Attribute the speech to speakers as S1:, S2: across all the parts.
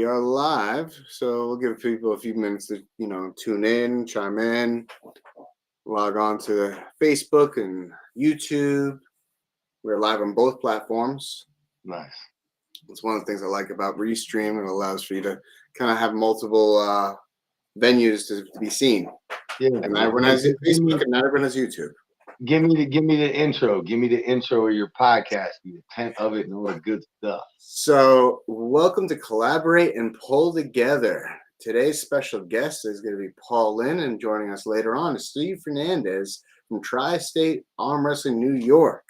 S1: We are live, so we'll give people a few minutes to, tune in, chime in, log on to Facebook and YouTube. We're live on both platforms.
S2: Nice.
S1: It's one of the things I like about Restream. It allows for you to kind of have multiple venues to be seen.
S2: Yeah,
S1: and not everyone has Facebook, and not everyone has YouTube.
S2: Give me the intro. Give me the intro of your podcast, the intent of it, and all the good stuff.
S1: So, welcome to Collaborate and Pull Together. Today's special guest is going to be Paul Linn, and joining us later on is Steve Fernandez from Tristate Armwrestling New York.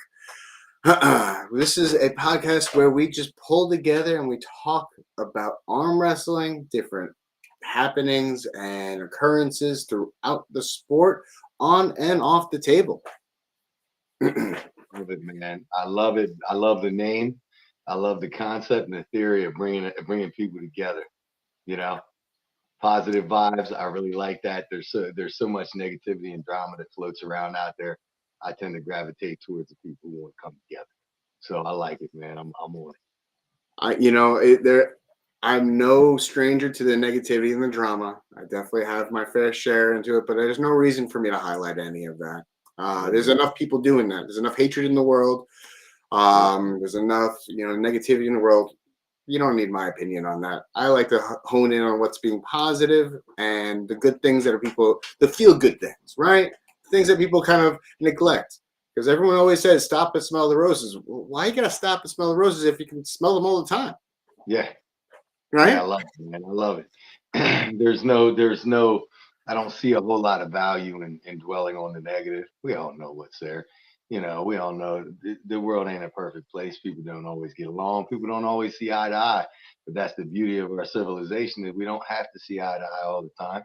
S1: This is a podcast where we just pull together and we talk about arm wrestling, different happenings and occurrences throughout the sport, on and off the table.
S2: Love it, man. I love it. I love the name. I love the concept and the theory of bringing people together. Positive vibes. I really like that. There's so much negativity and drama that floats around out there. I tend to gravitate towards the people who want to come together. So I like it, man. I'm on
S1: it. I'm no stranger to the negativity and the drama. I definitely have my fair share into it, but there's no reason for me to highlight any of that. There's enough people doing that. There's enough hatred in the world. There's enough, negativity in the world. You don't need my opinion on that. I like to hone in on what's being positive and the good things that are the feel-good things, right? Things that people kind of neglect. Because everyone always says, stop and smell the roses. Well, why you got to stop and smell the roses if you can smell them all the time?
S2: Yeah.
S1: Right?
S2: Yeah, I love it, man. I love it. I don't see a whole lot of value in dwelling on the negative. We all know what's there. We all know the world ain't a perfect place. People don't always get along. People don't always see eye to eye. But that's the beauty of our civilization, that we don't have to see eye to eye all the time.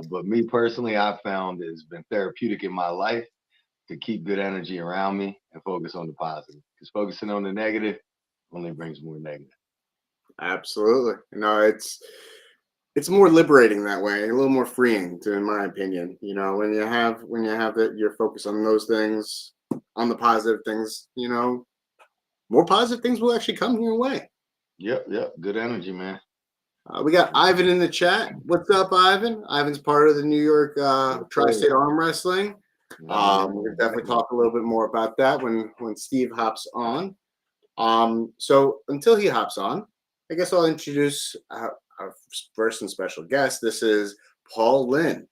S2: But me personally, I've found it's been therapeutic in my life to keep good energy around me and focus on the positive. Because focusing on the negative only brings more negative.
S1: Absolutely. It's more liberating that way, a little more freeing, in my opinion. When you have that, you're focused on those things, on the positive things. More positive things will actually come your way.
S2: Yep. Good energy, man.
S1: We got Ivan in the chat. What's up, Ivan? Ivan's part of the New York Tri-State Armwrestling. We'll definitely talk a little bit more about that when Steve hops on. So until he hops on, I guess I'll introduce our first and special guest. This is Paul Linn.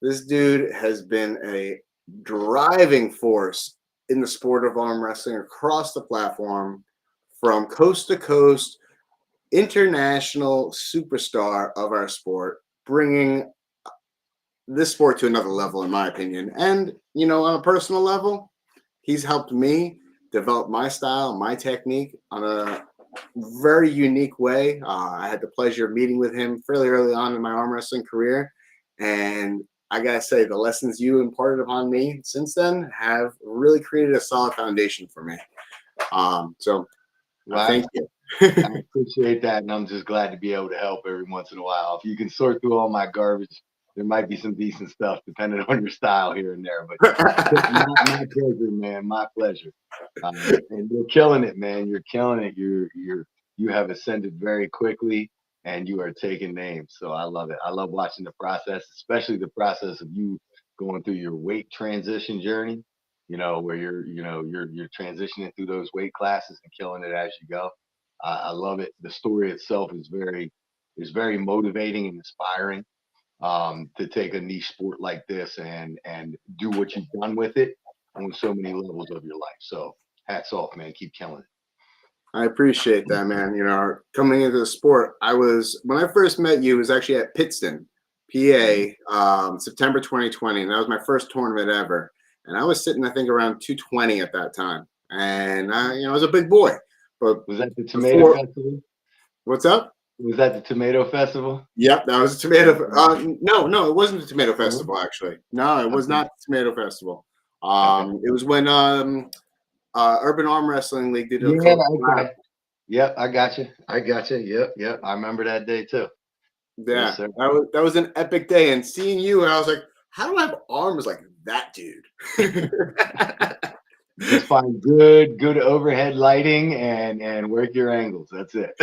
S1: This dude has been a driving force in the sport of arm wrestling across the platform, from coast to coast, international superstar of our sport, bringing this sport to another level, in my opinion. And, on a personal level, he's helped me develop my style, my technique on a very unique way. I had the pleasure of meeting with him fairly early on in my arm wrestling career. And I got to say, the lessons you imparted upon me since then have really created a solid foundation for me. Thank you.
S2: I appreciate that. And I'm just glad to be able to help every once in a while. If you can sort through all my garbage, there might be some decent stuff depending on your style here and there. But my pleasure, man. My pleasure. And you're killing it, man. You're killing it. You have ascended very quickly, and you are taking names. So I love it. I love watching the process, especially the process of you going through your weight transition journey. Where you're transitioning through those weight classes and killing it as you go. I love it. The story itself is very motivating and inspiring. To take a niche sport like this and do what you've done with it on so many levels of your life. So hats off, man. Keep killing it.
S1: I appreciate that, man. Coming into the sport, when I first met you, it was actually at Pittston, PA, September 2020. And that was my first tournament ever. And I was sitting, I think, around 220 at that time. And I was a big boy. But
S2: was that the Tomato Festival?
S1: What's up?
S2: Was that the Tomato Festival?
S1: Yep, that was a Tomato. No, it wasn't the Tomato Festival, actually. No, it was not the Tomato Festival. It was when Urban Arm Wrestling League did it.
S2: Okay. Yep, I got you. Yep. I remember that day too.
S1: Yeah, yes, that was an epic day. And seeing you, and I was like, how do I have arms like that dude?
S2: Just find good overhead lighting and work your angles. That's it.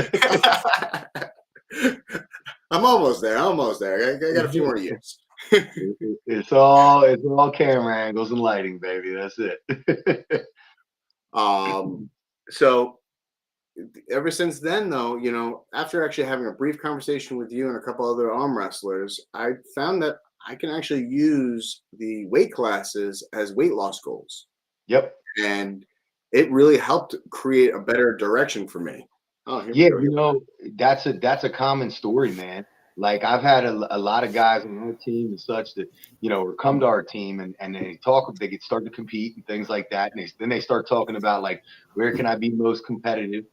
S1: almost there. I got a few more years.
S2: It's all camera angles and lighting, baby. That's it.
S1: So ever since then, though, you know, after actually having a brief conversation with you and a couple other arm wrestlers, I found that I can actually use the weight classes as weight loss goals.
S2: Yep.
S1: And it really helped create a better direction for me. Oh,
S2: yeah, you know, that's a common story, man. Like I've had a lot of guys on our team and such that, you know, come to our team and they get start to compete and things like that. And then they start talking about like, where can I be most competitive?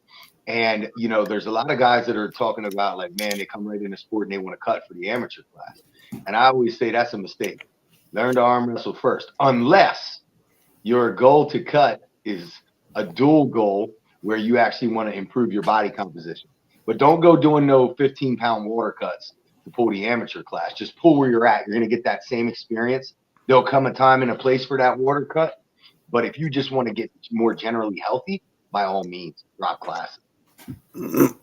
S2: And, you know, there's a lot of guys that are talking about like, man, they come right into sport and they want to cut for the amateur class. And I always say that's a mistake. Learn to arm wrestle first, unless your goal to cut is a dual goal where you actually want to improve your body composition. But don't go doing no 15-pound water cuts to pull the amateur class. Just pull where you're at. You're going to get that same experience. There'll come a time and a place for that water cut. But if you just want to get more generally healthy, by all means, drop class.
S1: And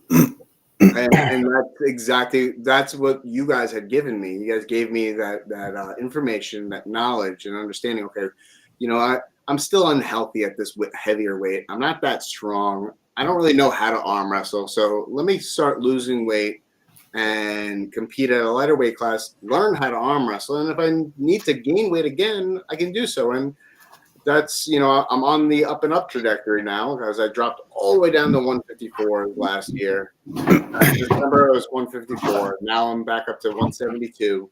S1: that's what you guys had given me. You guys gave me that information, that knowledge and understanding. Okay, you know, I'm still unhealthy at this heavier weight. I'm not that strong. I don't really know how to arm wrestle. So let me start losing weight and compete at a lighter weight class, learn how to arm wrestle. And if I need to gain weight again, I can do so. And that's, you know, I'm on the up and up trajectory now because I dropped all the way down to 154 last year. December I was 154. Now I'm back up to 172.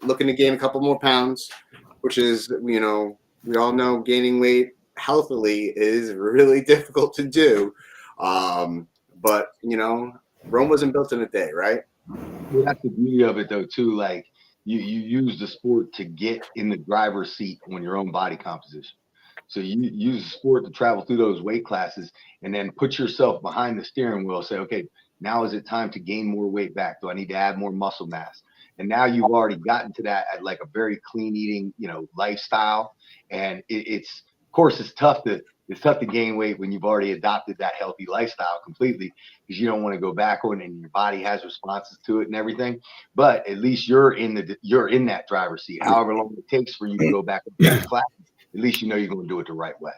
S1: Looking to gain a couple more pounds, which is, you know, we all know gaining weight healthily is really difficult to do. But, you know, Rome wasn't built in a day, right?
S2: Well, that's the beauty of it, though, too. Like, you use the sport to get in the driver's seat on your own body composition. So you use the sport to travel through those weight classes and then put yourself behind the steering wheel. Say, okay, now is it time to gain more weight back? Do I need to add more muscle mass? And now you've already gotten to that at like a very clean eating, you know, lifestyle. And it's, of course, it's tough to gain weight when you've already adopted that healthy lifestyle completely, because you don't want to go back on and your body has responses to it and everything. But at least you're in that driver's seat. However long it takes for you to go back into your class, at least you know you're going to do it the right way.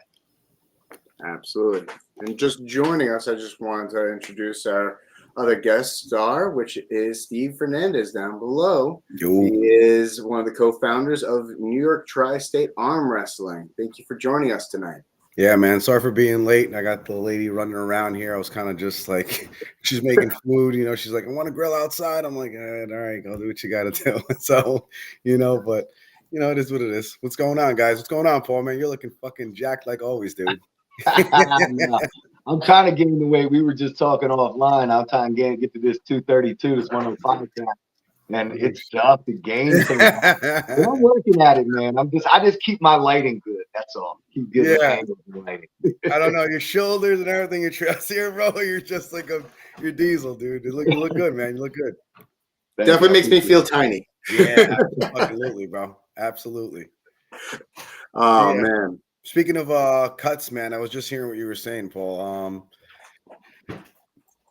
S1: Absolutely. And just joining us, I just wanted to introduce our other guest star, which is Steve Fernandez down below.
S3: Yo.
S1: He is one of the co-founders of New York Tristate Armwrestling. Thank you for joining us tonight.
S3: Yeah, man. Sorry for being late. I got the lady running around here. I was kind of just like, she's making food, you know, she's like, I want to grill outside. I'm like, all right, go do what you got to do. So, you know, but, you know, it is what it is. What's going on, guys? What's going on, Paul, man? You're looking fucking jacked like always, dude.
S2: No, I'm trying to gain the weight. We were just talking offline. I'm trying to get to this 232, this 105 count. And it's tough to gain. But I'm working at it, man. I just keep my lighting good. That's all. Keep good angles and lighting.
S3: I don't know, your shoulders and everything, your chest here, bro. You're just like your diesel, dude. You look good, man. You look good.
S1: Definitely makes me feel tiny.
S3: Yeah, absolutely, bro. Absolutely.
S1: Oh, man.
S3: Speaking of cuts, man, I was just hearing what you were saying, Paul.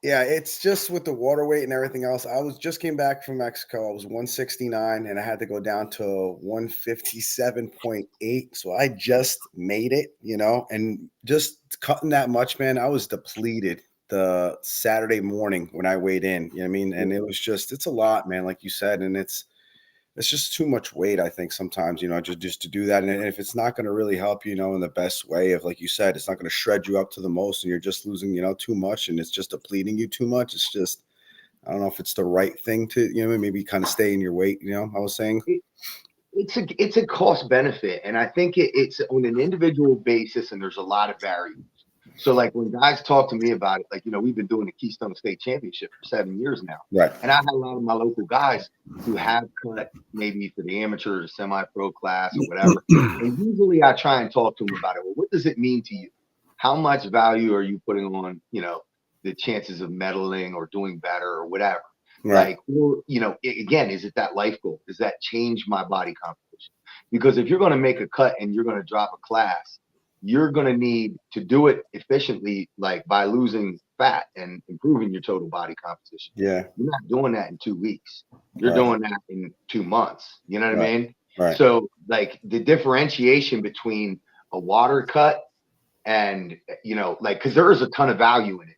S3: Yeah, it's just with the water weight and everything else. I just came back from Mexico. I was 169 and I had to go down to 157.8. So I just made it, you know, and just cutting that much, man, I was depleted the Saturday morning when I weighed in, you know what I mean? And it was just, it's a lot, man, like you said, and it's just too much weight, I think, sometimes, you know, just to do that. And if it's not going to really help, you know, in the best way of, like you said, it's not going to shred you up to the most and you're just losing, you know, too much and it's just depleting you too much. It's just, I don't know if it's the right thing to, you know, maybe kind of stay in your weight, you know, I was saying.
S2: It's a cost benefit. And I think it's on an individual basis and there's a lot of variables. So like when guys talk to me about it, like, you know, we've been doing the Keystone State Championship for 7 years now.
S3: Right.
S2: And I had a lot of my local guys who have cut maybe for the amateur or semi-pro class or whatever. And usually I try and talk to them about it. Well, what does it mean to you? How much value are you putting on, you know, the chances of medaling or doing better or whatever?
S3: Right.
S2: Like, or, you know, again, is it that life goal? Does that change my body composition? Because if you're going to make a cut and you're going to drop a class, you're going to need to do it efficiently, like by losing fat and improving your total body composition.
S3: Yeah.
S2: You're not doing that in 2 weeks. You're
S3: Right.
S2: doing that in 2 months. You know what I mean?
S3: Right.
S2: So like the differentiation between a water cut and, you know, like, because there is a ton of value in it,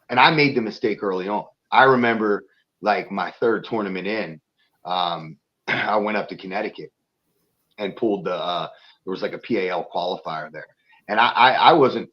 S2: and I made the mistake early on. I remember like my 3rd tournament in, I went up to Connecticut and pulled there was like a PAL qualifier there. And I wasn't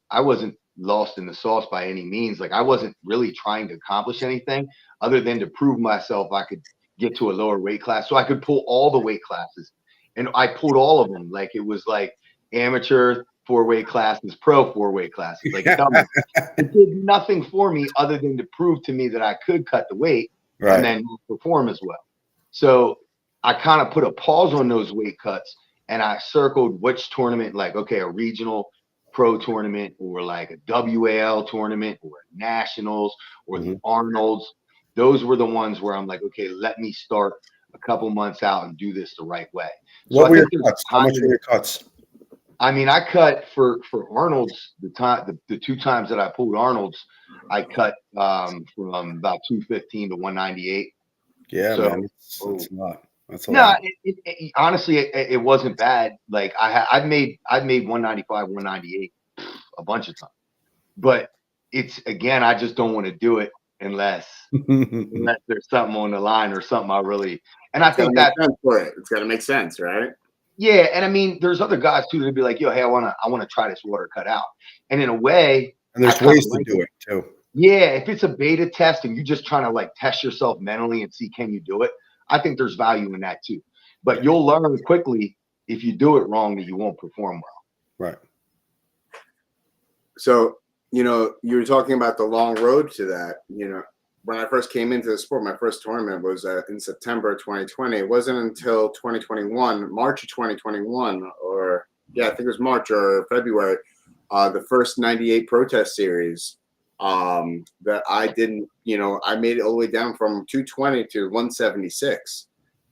S2: lost in the sauce by any means. Like I wasn't really trying to accomplish anything other than to prove myself I could get to a lower weight class. So I could pull all the weight classes. And I pulled all of them. Like it was like amateur 4 weight classes, pro 4 weight classes. Like it did nothing for me other than to prove to me that I could cut the weight and then perform as well. So I kind of put a pause on those weight cuts and I circled which tournament, like, okay, a regional pro tournament or like a WAL tournament or nationals or the Arnolds. Those were the ones where I'm like, okay, let me start a couple months out and do this the right way.
S3: What were your cuts? How much were your cuts?
S2: I mean, I cut for Arnold's the 2 times that I pulled Arnold's, I cut from about 215 to 198.
S3: Yeah,
S2: so,
S3: man, that's a lot. That's a
S2: no,
S3: lot.
S2: Honestly, it wasn't bad. Like I've made 195, 198 a bunch of times, but it's again, I just don't want to do it unless there's something on the line or something I really. And I think that's
S1: for it. It's got to make sense, right?
S2: Yeah, and I mean, there's other guys too that'd be like, "Yo, hey, I wanna try this water cut out." And in a way,
S3: and there's ways to do it too.
S2: Yeah, if it's a beta test and you're just trying to like test yourself mentally and see can you do it, I think there's value in that too. But you'll learn quickly if you do it wrong that you won't perform well.
S3: Right.
S1: So, you know, you were talking about the long road to that. You know, when I first came into the sport, my first tournament was in September 2020. It wasn't until 2021, March of 2021, or I think it was March or February, the first 98 protest series that I didn't, you know, I made it all the way down from 220 to 176.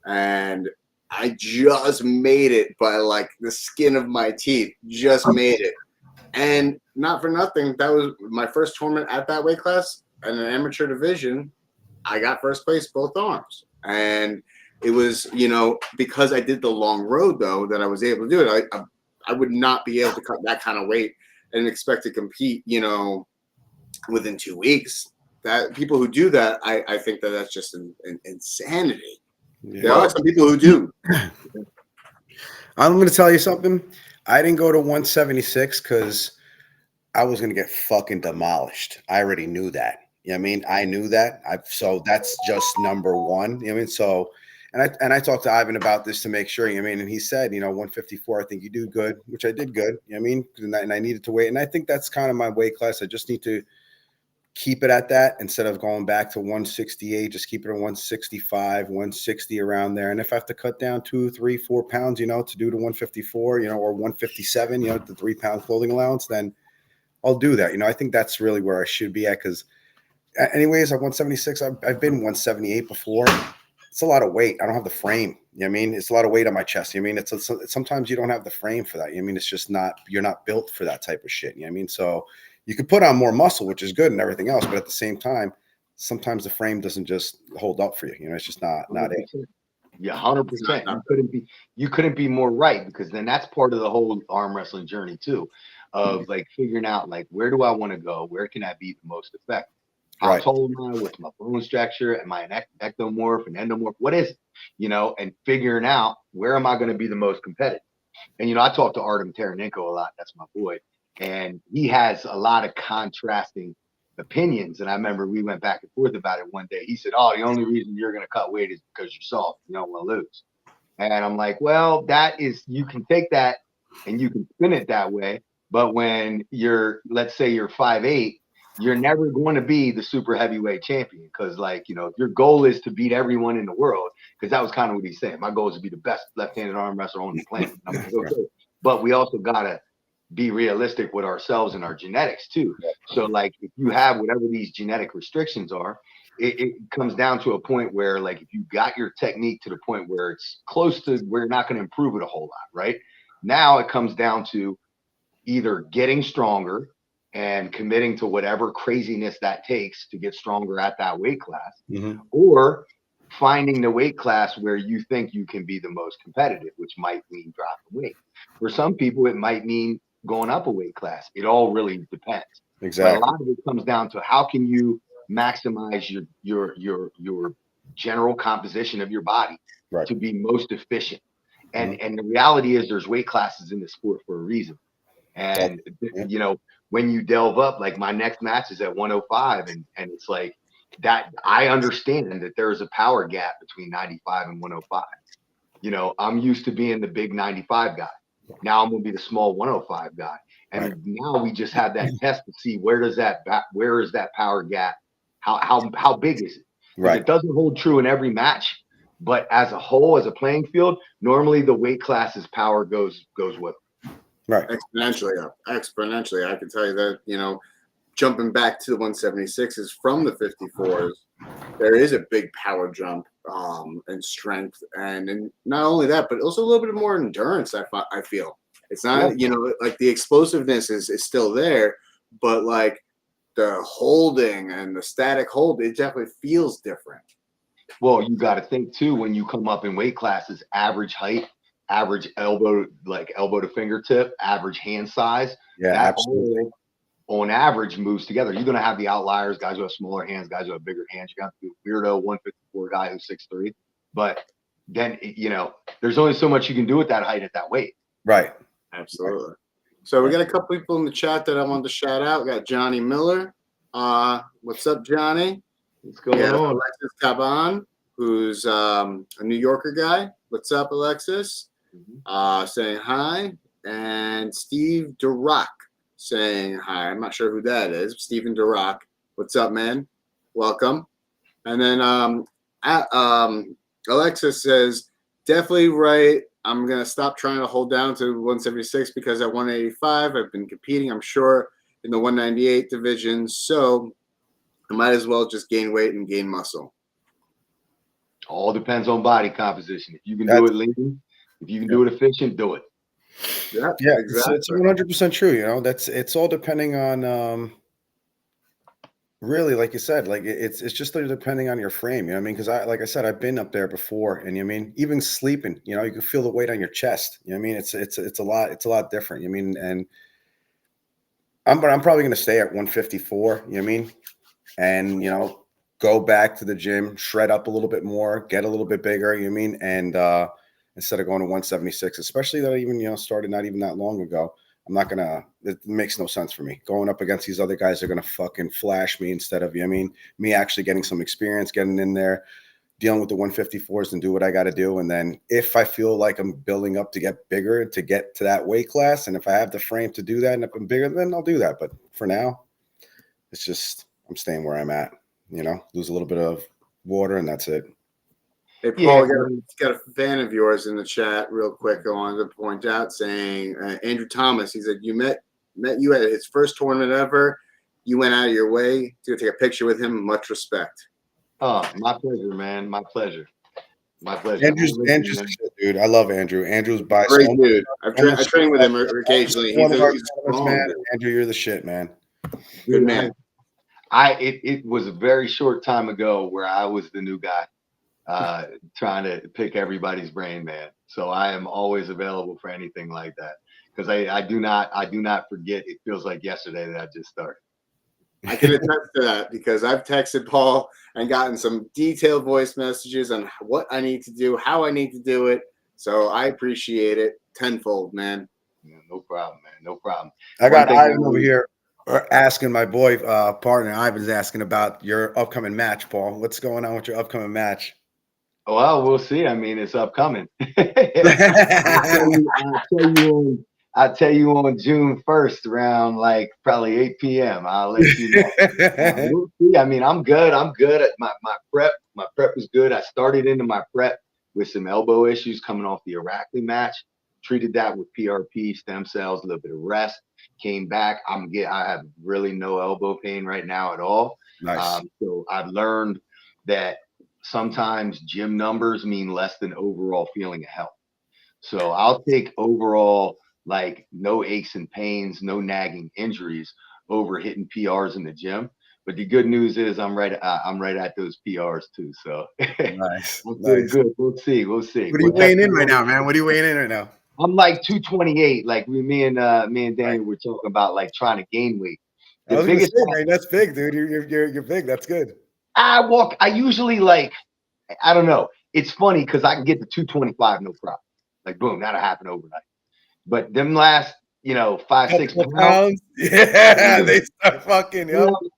S1: And I just made it by like the skin of my teeth, just made it. And not for nothing, that was my first tournament at that weight class in an amateur division. I got first place both arms. And it was, you know, because I did the long road though, that I was able to do it. I would not be able to cut that kind of weight and expect to compete, you know, within 2 weeks. That people who do that, I think that that's just an insanity. Yeah. There are some people who do.
S3: I'm going to tell you something. I didn't go to 176 because I was going to get fucking demolished. I already knew that. You know what I mean? I knew that. So that's just number one. You know what I mean? So, and I talked to Ivan about this to make sure, you know what I mean? And he said, you know, 154, I think you do good, which I did good. You know what I mean? And I needed to wait. And I think that's kind of my weight class. I just need to keep it at that instead of going back to 168, just keep it at 165, 160 around there. And if I have to cut down 2, 3, 4 pounds, you know, to do to 154, you know, or 157, you know, the 3 pound clothing allowance, then I'll do that. You know, I think that's really where I should be at. Cause anyways, at 176, I've been 178 before. It's a lot of weight. I don't have the frame. You know what I mean? It's a lot of weight on my chest. You know what I mean? It's sometimes you don't have the frame for that. You know what I mean? It's just not, you're not built for that type of shit. You know what I mean? So you could put on more muscle, which is good and everything else, but at the same time, sometimes the frame doesn't just hold up for you. You know, it's just not it.
S2: Yeah, 100%. You couldn't be more right, because then that's part of the whole arm wrestling journey too, of like figuring out like, where do I want to go? Where can I be the most effective? How tall am I? What's my bone structure? Am I an ectomorph, an endomorph? What is it? You know, and figuring out where am I going to be the most competitive. And, you know, I talk to Artem Taranenko a lot. That's my boy. And he has a lot of contrasting opinions. And I remember we went back and forth about it one day. He said, "Oh, the only reason you're going to cut weight is because you're soft. You don't want to lose." And I'm like, well, that is, you can take that and you can spin it that way. But when you're, let's say you're 5'8", you're never going to be the super heavyweight champion. Because, like, you know, if your goal is to beat everyone in the world, because that was kind of what he's saying. My goal is to be the best left-handed arm wrestler on the planet. I'm like, okay. But we also got to be realistic with ourselves and our genetics too. So like, if you have whatever these genetic restrictions are, it comes down to a point where, like, if you got your technique to the point where it's close to where you're not going to improve it a whole lot, right? Now it comes down to either getting stronger and committing to whatever craziness that takes to get stronger at that weight class, or finding the weight class where you think you can be the most competitive, which might mean dropping weight. For some people, it might mean going up a weight class. It all really depends.
S3: Exactly.
S2: But a lot of it comes down to how can you maximize your general composition of your body to be most efficient. And the reality is there's weight classes in the sport for a reason. And you know, when you delve up, like my next match is at 105, and it's like that. I understand that there is a power gap between 95 and 105. You know, I'm used to being the big 95 guy. Now I'm going to be the small 105 guy. And now we just have that test to see where is that power gap? How big is it? It doesn't hold true in every match, but as a whole, as a playing field, normally the weight classes power goes with it.
S1: Exponentially up. Exponentially. I can tell you that, you know, jumping back to the 176s from the 54s, there is a big power jump and strength. And not only that, but also a little bit more endurance, I feel. It's not, you know, like the explosiveness is still there, but like the holding and the static hold, it definitely feels different.
S2: Well, you got to think too, when you come up in weight classes, average height, average elbow to fingertip, average hand size.
S3: Yeah, absolutely.
S2: On average moves together. You're going to have the outliers, guys who have smaller hands, guys who have bigger hands. You got the weirdo 154 guy who's 6'3". But then, you know, there's only so much you can do with that height at that weight.
S3: Right.
S1: Absolutely. So we got a couple people in the chat that I wanted to shout out. We got Johnny Miller. What's up, Johnny?
S2: What's going on?
S1: Alexis Caban, who's a New Yorker guy. What's up, Alexis? Saying hi. And Steve Durock saying hi. I'm not sure who that is. Stephen Durock. What's up, man? Welcome. And then Alexis says, definitely right. I'm going to stop trying to hold down to 176 because at 185, I've been competing, I'm sure, in the 198 division. So I might as well just gain weight and gain muscle.
S2: All depends on body composition. If you can do it lean, if you can do it efficient, do it.
S1: Yeah,
S3: exactly. It's 100% true. You know, it's all depending on really, like you said, like it's just depending on your frame. You know what I mean? Because like I said, I've been up there before, and you know what I mean, even sleeping, you know, you can feel the weight on your chest. You know what I mean? It's a lot different. You know what I mean? And I'm probably going to stay at 154. You know what I mean? And you know, go back to the gym, shred up a little bit more, get a little bit bigger. You know what I mean? And instead of going to 176, especially that I even, you know, started not even that long ago. I'm not going to, it makes no sense for me. Going up against these other guys, they're going to fucking flash me instead of, you know what I mean, me actually getting some experience, getting in there, dealing with the 154s and do what I got to do. And then if I feel like I'm building up to get bigger, to get to that weight class, and if I have the frame to do that, and if I'm bigger, then I'll do that. But for now, it's just, I'm staying where I'm at, you know, lose a little bit of water and that's it.
S1: Hey, Paul, got a fan of yours in the chat real quick. I wanted to point out saying, Andrew Thomas, he said, you met you at his first tournament ever. You went out of your way to take a picture with him. Much respect.
S2: Oh, my pleasure, man. My pleasure. My pleasure.
S3: Andrew's dude. I love Andrew. Andrew's by
S1: great dude. I train with him occasionally. He's
S3: man. Andrew, you're the shit, man.
S1: Good man.
S2: It was a very short time ago where I was the new guy. Trying to pick everybody's brain, man. So I am always available for anything like that because I do not forget. It feels like yesterday that I just started.
S1: I can attest to that because I've texted Paul and gotten some detailed voice messages on what I need to do, how I need to do it. So I appreciate it tenfold, man.
S2: Yeah, no problem, man. No problem.
S3: I got Ivan over here asking my boy partner. Ivan's asking about your upcoming match, Paul. What's going on with your upcoming match?
S2: Well, we'll see. I mean, it's upcoming. I'll tell you on June 1st around like probably 8 p.m. I'll let you know. We'll see. I mean, I'm good. I'm good at my prep. My prep is good. I started into my prep with some elbow issues coming off the Arachnid match. Treated that with PRP, stem cells, a little bit of rest. Came back. I have really no elbow pain right now at all.
S3: Nice.
S2: So I've learned that sometimes gym numbers mean less than overall feeling of health. So I'll take overall like no aches and pains, no nagging injuries over hitting PRs in the gym. But the good news is I'm right at those PRs too. So
S3: Nice.
S2: I'm feeling good. We'll see.
S3: What are you weighing in right now, man? What are you weighing in right now?
S2: I'm like 228. Like me and Daniel were talking about like trying to gain weight.
S3: I was gonna say, man, that's big, dude. You're big. That's good.
S2: I usually like, I don't know. It's funny because I can get to 225 no problem. Like boom, that'll happen overnight. But them last, 5-6
S3: pounds, yeah, they start fucking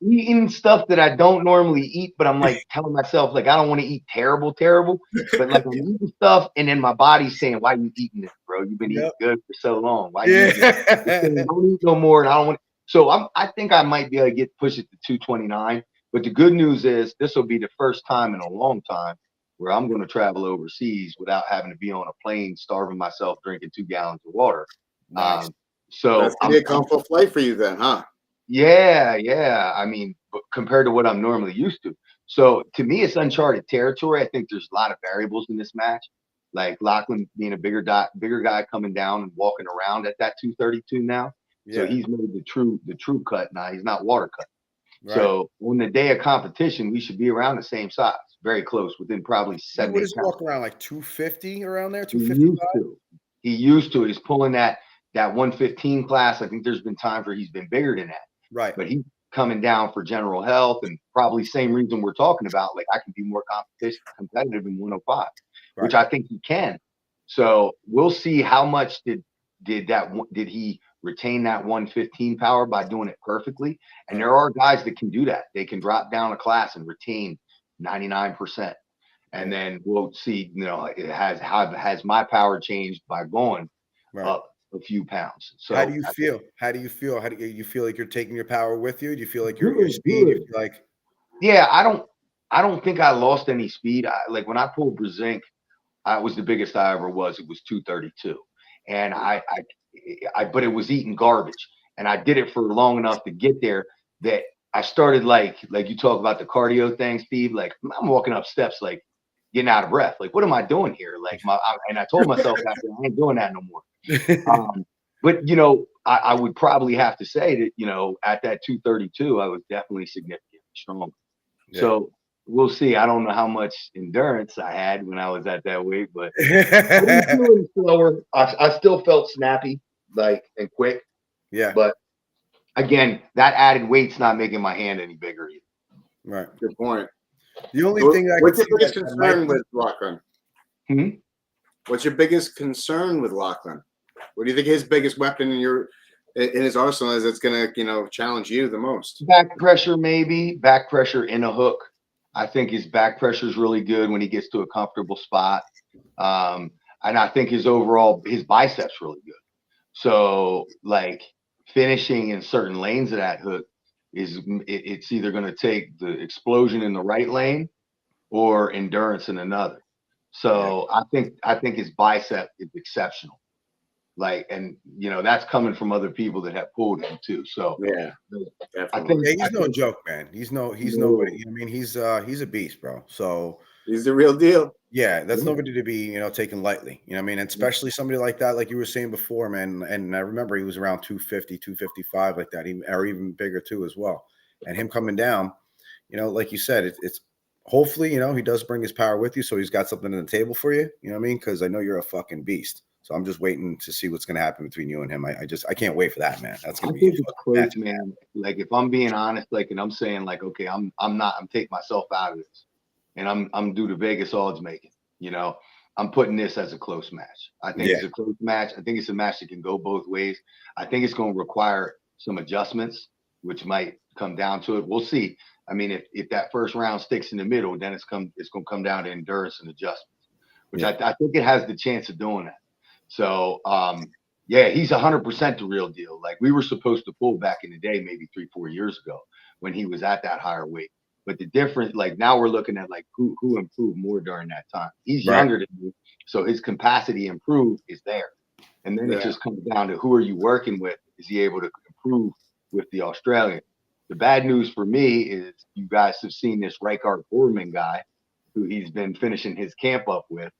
S2: eating stuff that I don't normally eat, but I'm like telling myself like I don't want to eat terrible, but like I'm eating stuff, and then my body's saying, "Why are you eating this, bro? You've been eating good for so long. Why you don't eat no more?" And I don't want. So I think I might be able to push it to 229. But the good news is this will be the first time in a long time where I'm going to travel overseas without having to be on a plane, starving myself, drinking 2 gallons of water.
S3: Nice.
S1: So that's gonna be a comfortable flight for you then, huh?
S2: Yeah. I mean, compared to what I'm normally used to. So to me, it's uncharted territory. I think there's a lot of variables in this match. Like Lachlan being a bigger guy coming down and walking around at that 232 now. Yeah. So he's made the true cut now. He's not water cut. Right. So on the day of competition, we should be around the same size, very close, within probably 7.
S3: What is he walking around like 250 around there? 255.
S2: He used to. He's pulling that 115 class. I think there's been times where he's been bigger than that.
S3: Right.
S2: But he's coming down for general health, and probably same reason we're talking about. Like I can be more competitive in 105, which I think he can. So we'll see how much did he retain that 115 power by doing it perfectly. And there are guys that can do that. They can drop down a class and retain 99%. And then we'll see, has my power changed by going up a few pounds. So
S3: how do you feel? How do you feel like you're taking your power with you? Do you feel like your speed? You feel like,
S2: yeah, I don't think I lost any speed. Like when I pulled Brzezinski, I was the biggest I ever was. It was 232. And but it was eating garbage. And I did it for long enough to get there that I started like you talk about the cardio thing, Steve, like I'm walking up steps, like getting out of breath. Like, what am I doing here? Like and I told myself I ain't doing that no more. But I would probably have to say that, at that 232, I was definitely significantly stronger. Yeah. So we'll see. I don't know how much endurance I had when I was at that weight, but I was feeling slower. I still felt snappy, and quick.
S3: Yeah.
S2: But again, that added weight's not making my hand any bigger either.
S3: Right.
S1: Good point.
S3: The only thing
S1: what's your biggest concern with Lachlan?
S2: Hmm?
S1: What's your biggest concern with Lachlan? What do you think his biggest weapon in his arsenal is that's going to, challenge you the most?
S2: Back pressure, maybe. Back pressure in a hook. I think his back pressure is really good when he gets to a comfortable spot. And I think his biceps really good. So like finishing in certain lanes of that hook it's either going to take the explosion in the right lane or endurance in another. So yeah. I think his bicep is exceptional. And that's coming from other people that have pulled him too. So
S1: yeah,
S3: definitely. He's no joke, man. He's nobody. I mean, he's a beast, bro. So
S1: he's the real deal.
S3: Yeah, that's nobody to be, taken lightly. I mean, and especially somebody like that, like you were saying before, man. And I remember he was around 250, 255 like that, or even bigger too as well. And him coming down, like you said, it's hopefully, he does bring his power with you, so he's got something on the table for you. You know what I mean? Because I know you're a fucking beast. So I'm just waiting to see what's going to happen between you and him. I can't wait for that, man. That's going to be
S2: close, man. Like if I'm being honest, and I'm saying okay, I'm taking myself out of this, and I'm due to Vegas odds making. I'm putting this as a close match. I think it's a close match. I think it's a match that can go both ways. I think it's going to require some adjustments, which might come down to it. We'll see. I mean, if that first round sticks in the middle, then it's going to come down to endurance and adjustments, which I think it has the chance of doing that. So, he's 100% the real deal. Like we were supposed to pull back in the day, maybe 3-4 years ago when he was at that higher weight. But the difference, now we're looking at who improved more during that time. He's younger than me, so his capacity to improve is there. And then it just comes down to who are you working with? Is he able to improve with the Australian? The bad news for me is you guys have seen this Rijkaard Boerman guy who he's been finishing his camp up with.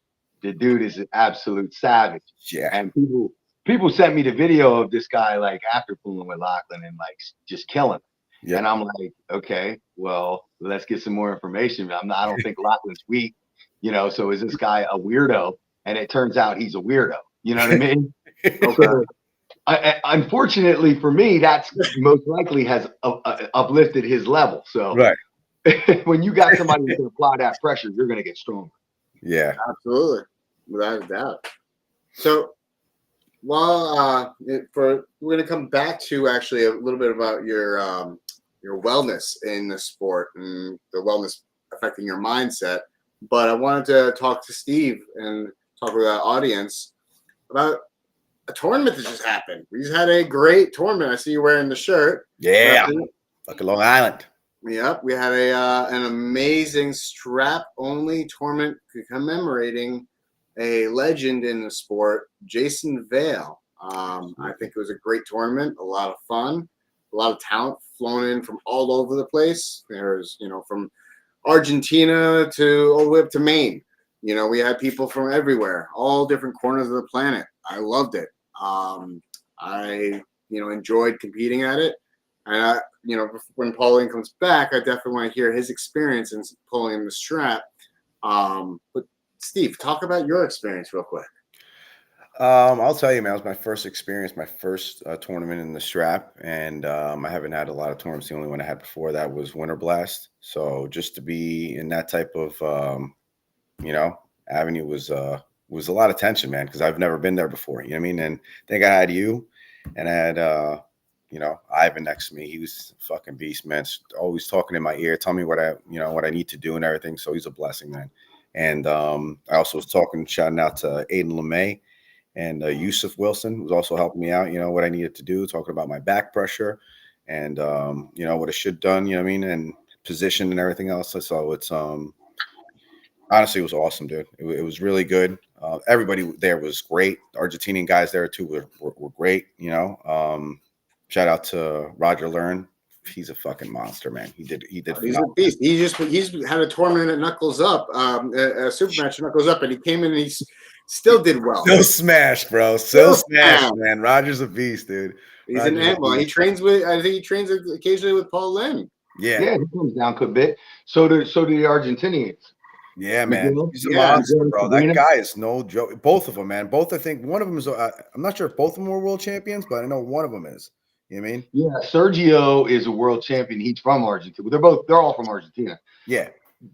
S2: The dude is an absolute savage.
S3: Yeah.
S2: And people sent me the video of this guy like after pulling with Lachlan and like just killing.
S3: Yep.
S2: And I'm like, okay, well, let's get some more information. I don't think Lachlan's weak, you know. So is this guy a weirdo? And it turns out he's a weirdo. You know what I mean? So, unfortunately for me, that's most likely has uplifted his level. So
S3: Right.
S2: when you got somebody who can apply that pressure, you're going to get stronger.
S3: Yeah.
S1: Absolutely, without a doubt. So, while we're going to come back to actually a little bit about your wellness in the sport and the wellness affecting your mindset, but I wanted to talk to Steve and talk with our audience about a tournament that just happened. We just had a great tournament. I see you wearing the shirt.
S3: Yeah. Fucking Long Island.
S1: Yep, we had an amazing strap-only tournament commemorating a legend in the sport, Jason Vale. I think it was a great tournament, a lot of fun, a lot of talent flown in from all over the place. There's, from Argentina to all the way up to Maine. We had people from everywhere, all different corners of the planet. I loved it. I enjoyed competing at it. And when Pauline comes back, I definitely want to hear his experience in pulling the strap. But Steve, talk about your experience real quick.
S3: I'll tell you, man, it was my first experience, my first tournament in the strap, and I haven't had a lot of tournaments. The only one I had before that was Winter Blast. So just to be in that type of avenue was a lot of tension, man, because I've never been there before. You know what I mean? And I think I had you, and I had Ivan next to me. He was a fucking beast, man. Always talking in my ear, telling me what I need to do and everything. So he's a blessing, man. And I also was shouting out to Aiden LeMay and Yusuf Wilson, who was also helping me out, what I needed to do, talking about my back pressure and, what I should have done, and position and everything else. So it's honestly, it was awesome, dude. It was really good. Everybody there was great. The Argentinian guys there too were great, shout out to Roger Linn. He's a fucking monster, man. He did.
S1: He's a beast. He's had a tournament at Knuckles Up, a super match at Knuckles Up, and he came in and he still did well.
S3: Still smash, bro. Still smash, man. Roger's a beast, dude.
S1: He's an animal. He trains I think he trains occasionally with Paul Linn.
S2: Yeah, he comes down a bit. So do the Argentinians.
S3: Yeah, man. He's a monster, bro. That guy is no joke. Both of them, man. Both, I think one of them is. I'm not sure if both of them were world champions, but I know one of them is. You know what I mean?
S2: Yeah, Sergio is a world champion. He's from Argentina. They're all from Argentina.
S3: Yeah.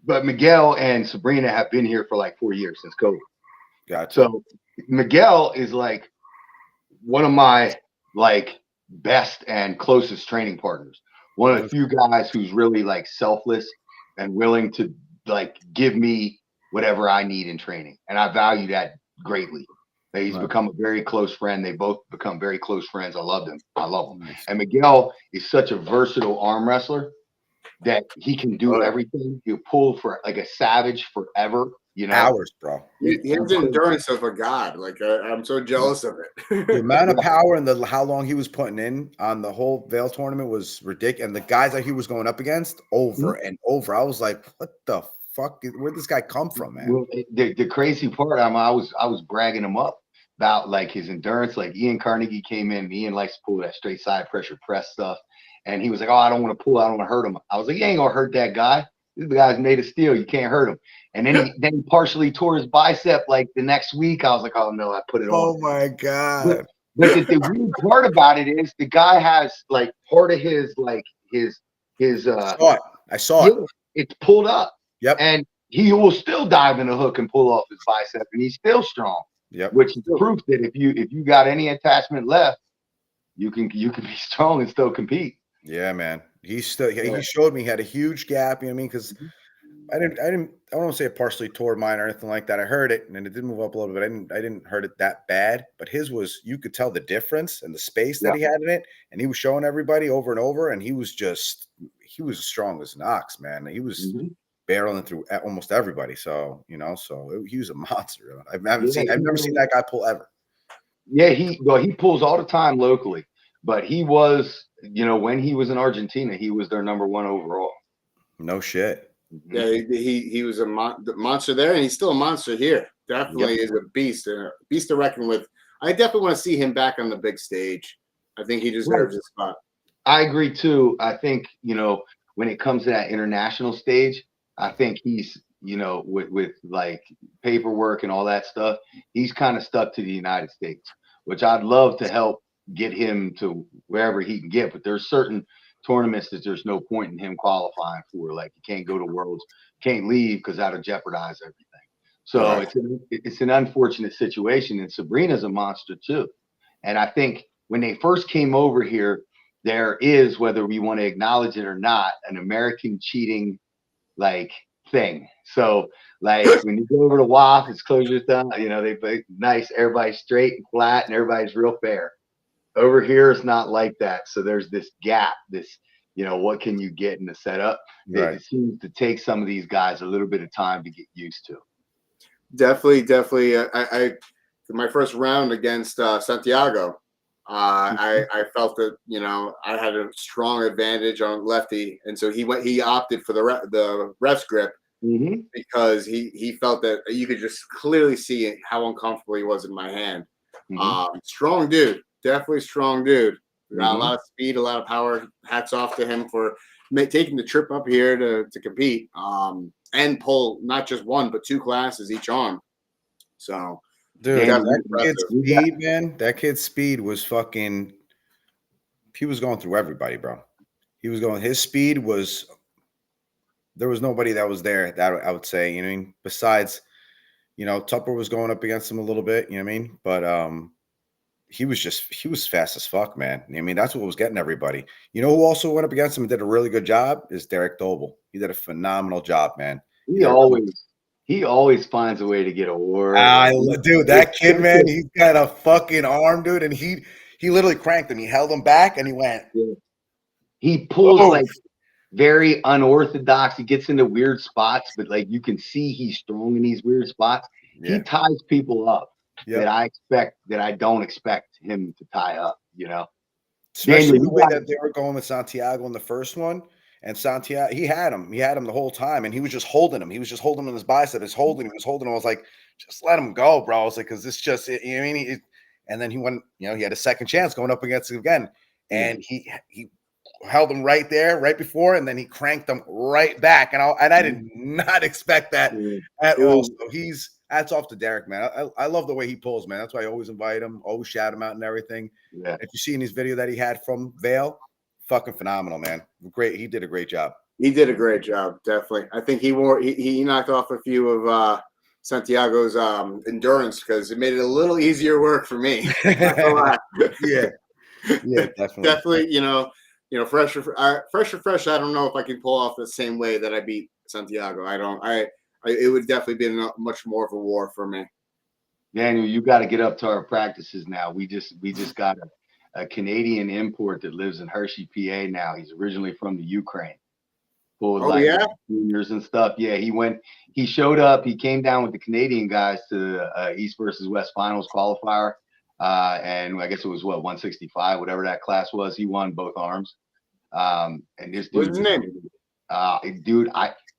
S2: But Miguel and Sabrina have been here for like 4 years since COVID.
S3: Gotcha.
S2: So Miguel is like one of my like best and closest training partners. One of the few guys who's really like selfless and willing to like give me whatever I need in training. And I value that greatly. He's become a very close friend. They both become very close friends. I love them. Nice. And Miguel is such a versatile arm wrestler that he can do everything. He'll pull for like a savage forever.
S3: Hours, bro.
S1: He has the endurance of a god. Like I'm so jealous of it.
S3: The amount of power and how long he was putting in on the whole Vale tournament was ridiculous. And the guys that he was going up against over and over, I was like, what the fuck? Where'd this guy come from, man?
S2: Well, the crazy part, I was bragging him up about like his endurance. Like Ian Carnegie came in. Ian likes to pull that straight side pressure press stuff, and he was like, "Oh, I don't want to pull. I don't want to hurt him." I was like, "You ain't gonna hurt that guy. This guy's made of steel. You can't hurt him." And then he partially tore his bicep like the next week. I was like, "Oh no, I put it on."
S3: Oh my god!
S2: But the weird part about it is the guy has like part of his like his.
S3: I saw it.
S2: It's pulled up.
S3: Yep.
S2: And he will still dive in a hook and pull off his bicep, and he's still strong.
S3: Yep.
S2: Which is proof that if you got any attachment left, you can be strong and still compete.
S3: Yeah, man. He showed me he had a huge gap. You know what I mean? Because I don't want to say it partially tore mine or anything like that. I heard it and it did move up a little bit. I didn't hurt it that bad, but his was, you could tell the difference and the space that he had in it, and he was showing everybody over and over, and he was as strong as an ox, man. He was barreling through almost everybody. So, he was a monster. I've never seen that guy pull ever.
S2: Yeah, he pulls all the time locally, but he was, when he was in Argentina, he was their #1 overall.
S3: No shit.
S1: Yeah, he was a monster there, and he's still a monster here. Definitely is a beast to reckon with I definitely want to see him back on the big stage. I think he deserves a spot.
S2: I agree too. I think, when it comes to that international stage, I think he's, with like paperwork and all that stuff, he's kind of stuck to the United States, which I'd love to help get him to wherever he can get. But there's certain tournaments that there's no point in him qualifying for. Like, you can't go to Worlds, can't leave because that'll jeopardize everything. So it's an unfortunate situation. And Sabrina's a monster too. And I think when they first came over here, there is, whether we want to acknowledge it or not, an American cheating like thing. So like when you go over to WAF, it's closure done. They play nice, everybody's straight and flat, and everybody's real fair. Over here, it's not like that. So there's this gap. This, what can you get in the setup?
S3: Right.
S2: It seems to take some of these guys a little bit of time to get used to.
S1: Definitely. I my first round against Santiago, I felt that I had a strong advantage on lefty, and so he opted for the ref's grip because he felt that you could just clearly see how uncomfortable he was in my hand. Strong dude, definitely strong dude. Got a lot of speed, a lot of power. Hats off to him for taking the trip up here to compete and pull not just one but two classes each arm. So,
S3: dude, that kid's speed was fucking. He was going through everybody, bro. His speed was. There was nobody that was there that I would say, you know what I mean? Besides, Tupper was going up against him a little bit, you know what I mean? But he was fast as fuck, man. I mean, that's what was getting everybody. You know who also went up against him and did a really good job is Derek Doble. He did a phenomenal job, man.
S2: He always finds a way to get a word.
S3: Dude, that kid, man, he's got a fucking arm, dude, and he literally cranked him. He held him back and he went.
S2: Yeah. He pulls like very unorthodox. He gets into weird spots, but like you can see he's strong in these weird spots. Yeah. He ties people up that I don't expect him to tie up,
S3: Especially the way that they were going with Santiago in the first one. And Santiago, he had him the whole time, and he was just holding him. He was just holding him in his bicep. He was holding him. I was like, just let him go, bro. I was like, because it's just, you know what I mean? And then he went, he had a second chance going up against him again. And he held him right there, right before, and then he cranked him right back. And I did not expect that at all. So hats off to Derek, man. I love the way he pulls, man. That's why I always invite him, always shout him out and everything. Yeah. If you see in his video that he had from Vail, fucking phenomenal, man. Great. He did a great job.
S1: He did a great job, definitely. I think he knocked off a few of Santiago's endurance because it made it a little easier work for me.
S3: Yeah, definitely.
S1: Fresh. I don't know if I can pull off the same way that I beat Santiago. It would definitely be much more of a war for me.
S2: Daniel, you got to get up to our practices now. We just got a Canadian import that lives in Hershey, PA now. He's originally from the Ukraine. Juniors and stuff. Yeah, he showed up. He came down with the Canadian guys to the East versus West Finals qualifier. And I guess it was 165, whatever that class was. He won both arms. And this dude,
S1: what's his name?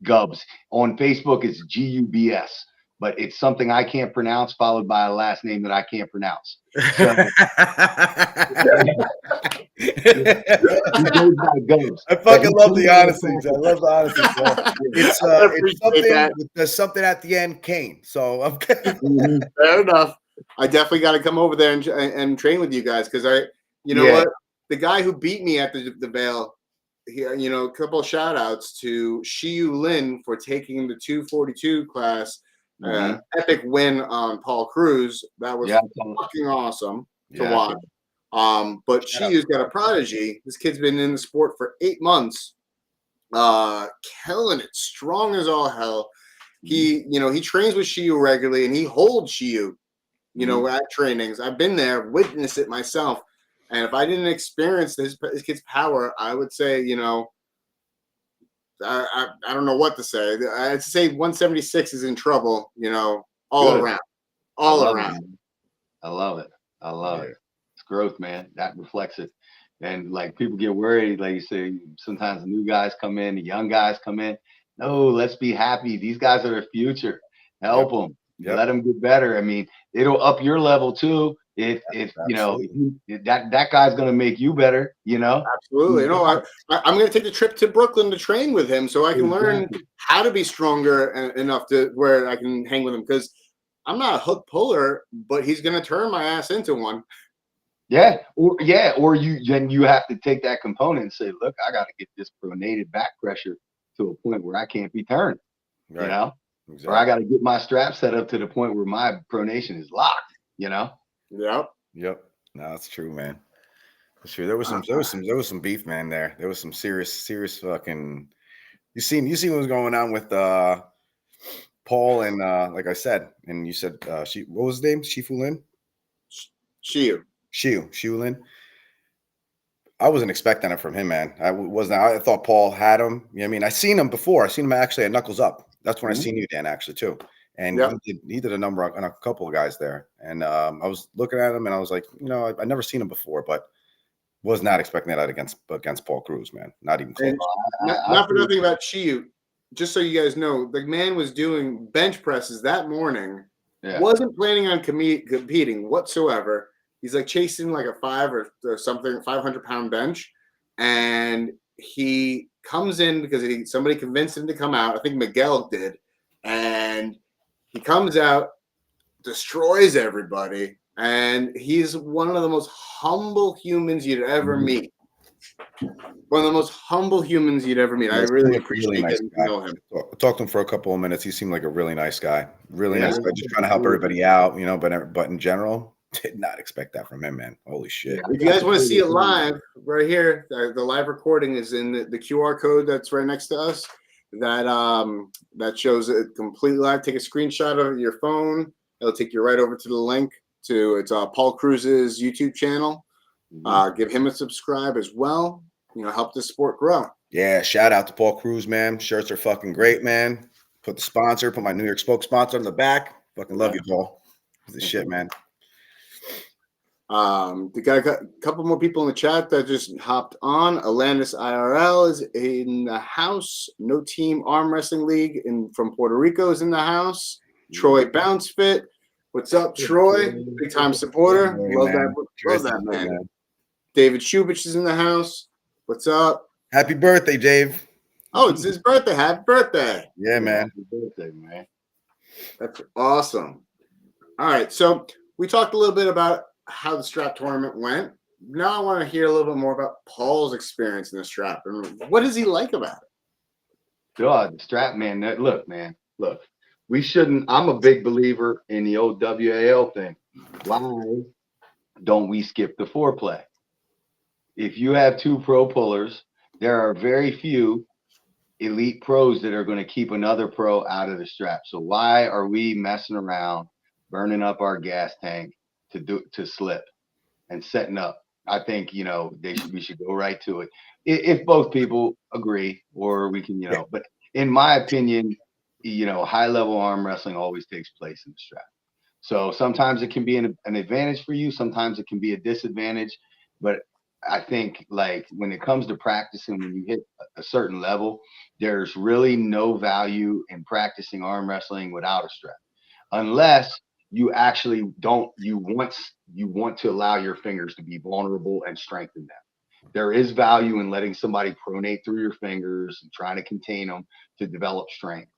S2: Gubs. On Facebook, it's GUBS. But it's something I can't pronounce, followed by a last name that I can't pronounce. So,
S3: I fucking love the honesty. I love the honesty. It's something. There's something at the end, Kane. So I'm
S1: fair enough. I definitely got to come over there and train with you guys because what, the guy who beat me at the Vail. Here, a couple of shout outs to Linn for taking the 242 class. Epic win on Paul Cruz. That was fucking awesome to watch. But Shiyu's got a prodigy. This kid's been in the sport for 8 months, killing it, strong as all hell. He trains with Shiyu regularly, and he holds Shiyu, at trainings. I've been there, witnessed it myself. And if I didn't experience this kid's power, I would say, I don't know what to say. I'd say 176 is in trouble, all around.
S2: I love it. It's growth, man. That reflects it. And like people get worried, like you say, sometimes the new guys come in, the young guys come in. No, let's be happy. These guys are the future. Help them. Let them get better. I mean, it'll up your level too. if that guy's gonna make you better,
S1: Absolutely. I'm going to take the trip to Brooklyn to train with him so I can learn how to be stronger enough to where I can hang with him, because I'm not a hook puller, but he's going to turn my ass into one.
S2: Or you have to take that component and say, look, I got to get this pronated back pressure to a point where I can't be turned,
S3: Exactly.
S2: Or I got to get my strap set up to the point where my pronation is locked,
S1: Yep.
S3: No, that's true, man. That's true. There was some beef, man. There was some serious fucking. You seen what was going on with Paul and like I said, and you said what was his name? Shifu Linn? Shifu Linn. I wasn't expecting it from him, man. I thought Paul had him. You know what I mean? I seen him before. I seen him actually at Knuckles Up. That's when I seen you, Dan, actually too. And he did a number on a couple of guys there. And I was looking at him and I was like, I've never seen him before, but was not expecting that against Paul Cruz, man. Not even close.
S1: Not for nothing about Shiu. Just so you guys know, the man was doing bench presses that morning. Yeah. Wasn't planning on competing whatsoever. He's like chasing like a 500-pound bench, and he comes in because somebody convinced him to come out. I think Miguel did, and he comes out, destroys everybody, and he's one of the most humble humans you'd ever meet. One of the most humble humans you'd ever meet. I really appreciate getting to know him.
S3: I talked to him for a couple of minutes. He seemed like a really nice guy. Really nice guy. Just trying to help everybody out, but in general, did not expect that from him, man. Holy shit.
S1: If you guys want to see it live, right here, the live recording is in the QR code that's right next to us. That shows it completely live. Take a screenshot of your phone. It'll take you right over to the link to Paul Cruz's YouTube channel. Give him a subscribe as well. Help this sport grow.
S3: Yeah, shout out to Paul Cruz, man. Shirts are fucking great, man. Put my New York Spoke sponsor on the back. Fucking love you, Paul. This shit, man.
S1: We got a couple more people in the chat that just hopped on. Alanis IRL is in the house. No Team Arm Wrestling League from Puerto Rico is in the house. Troy Bounce Fit. What's up, Troy? Big time supporter. Love that man. David Shubich is in the house. What's up?
S3: Happy birthday, Dave.
S1: Oh, it's his birthday. Happy birthday.
S3: Yeah, man.
S2: Happy birthday, man.
S1: That's awesome. All right. So we talked a little bit about how the strap tournament went. Now I want to hear a little bit more about Paul's experience in the strap. And what does he like about it?
S2: God, the strap, man. Look, we shouldn't. I'm a big believer in the old WAL thing. Why don't we skip the foreplay? If you have two pro pullers, there are very few elite pros that are going to keep another pro out of the strap. So why are we messing around, burning up our gas tank to slip and setting up? I think we should go right to it if both people agree, or we can But in my opinion, high level arm wrestling always takes place in the strap. So sometimes it can be an advantage for you, sometimes it can be a disadvantage, but I think like when it comes to practicing, when you hit a certain level, there's really no value in practicing arm wrestling without a strap, unless you actually you want to allow your fingers to be vulnerable and strengthen them. There is value in letting somebody pronate through your fingers and trying to contain them to develop strength.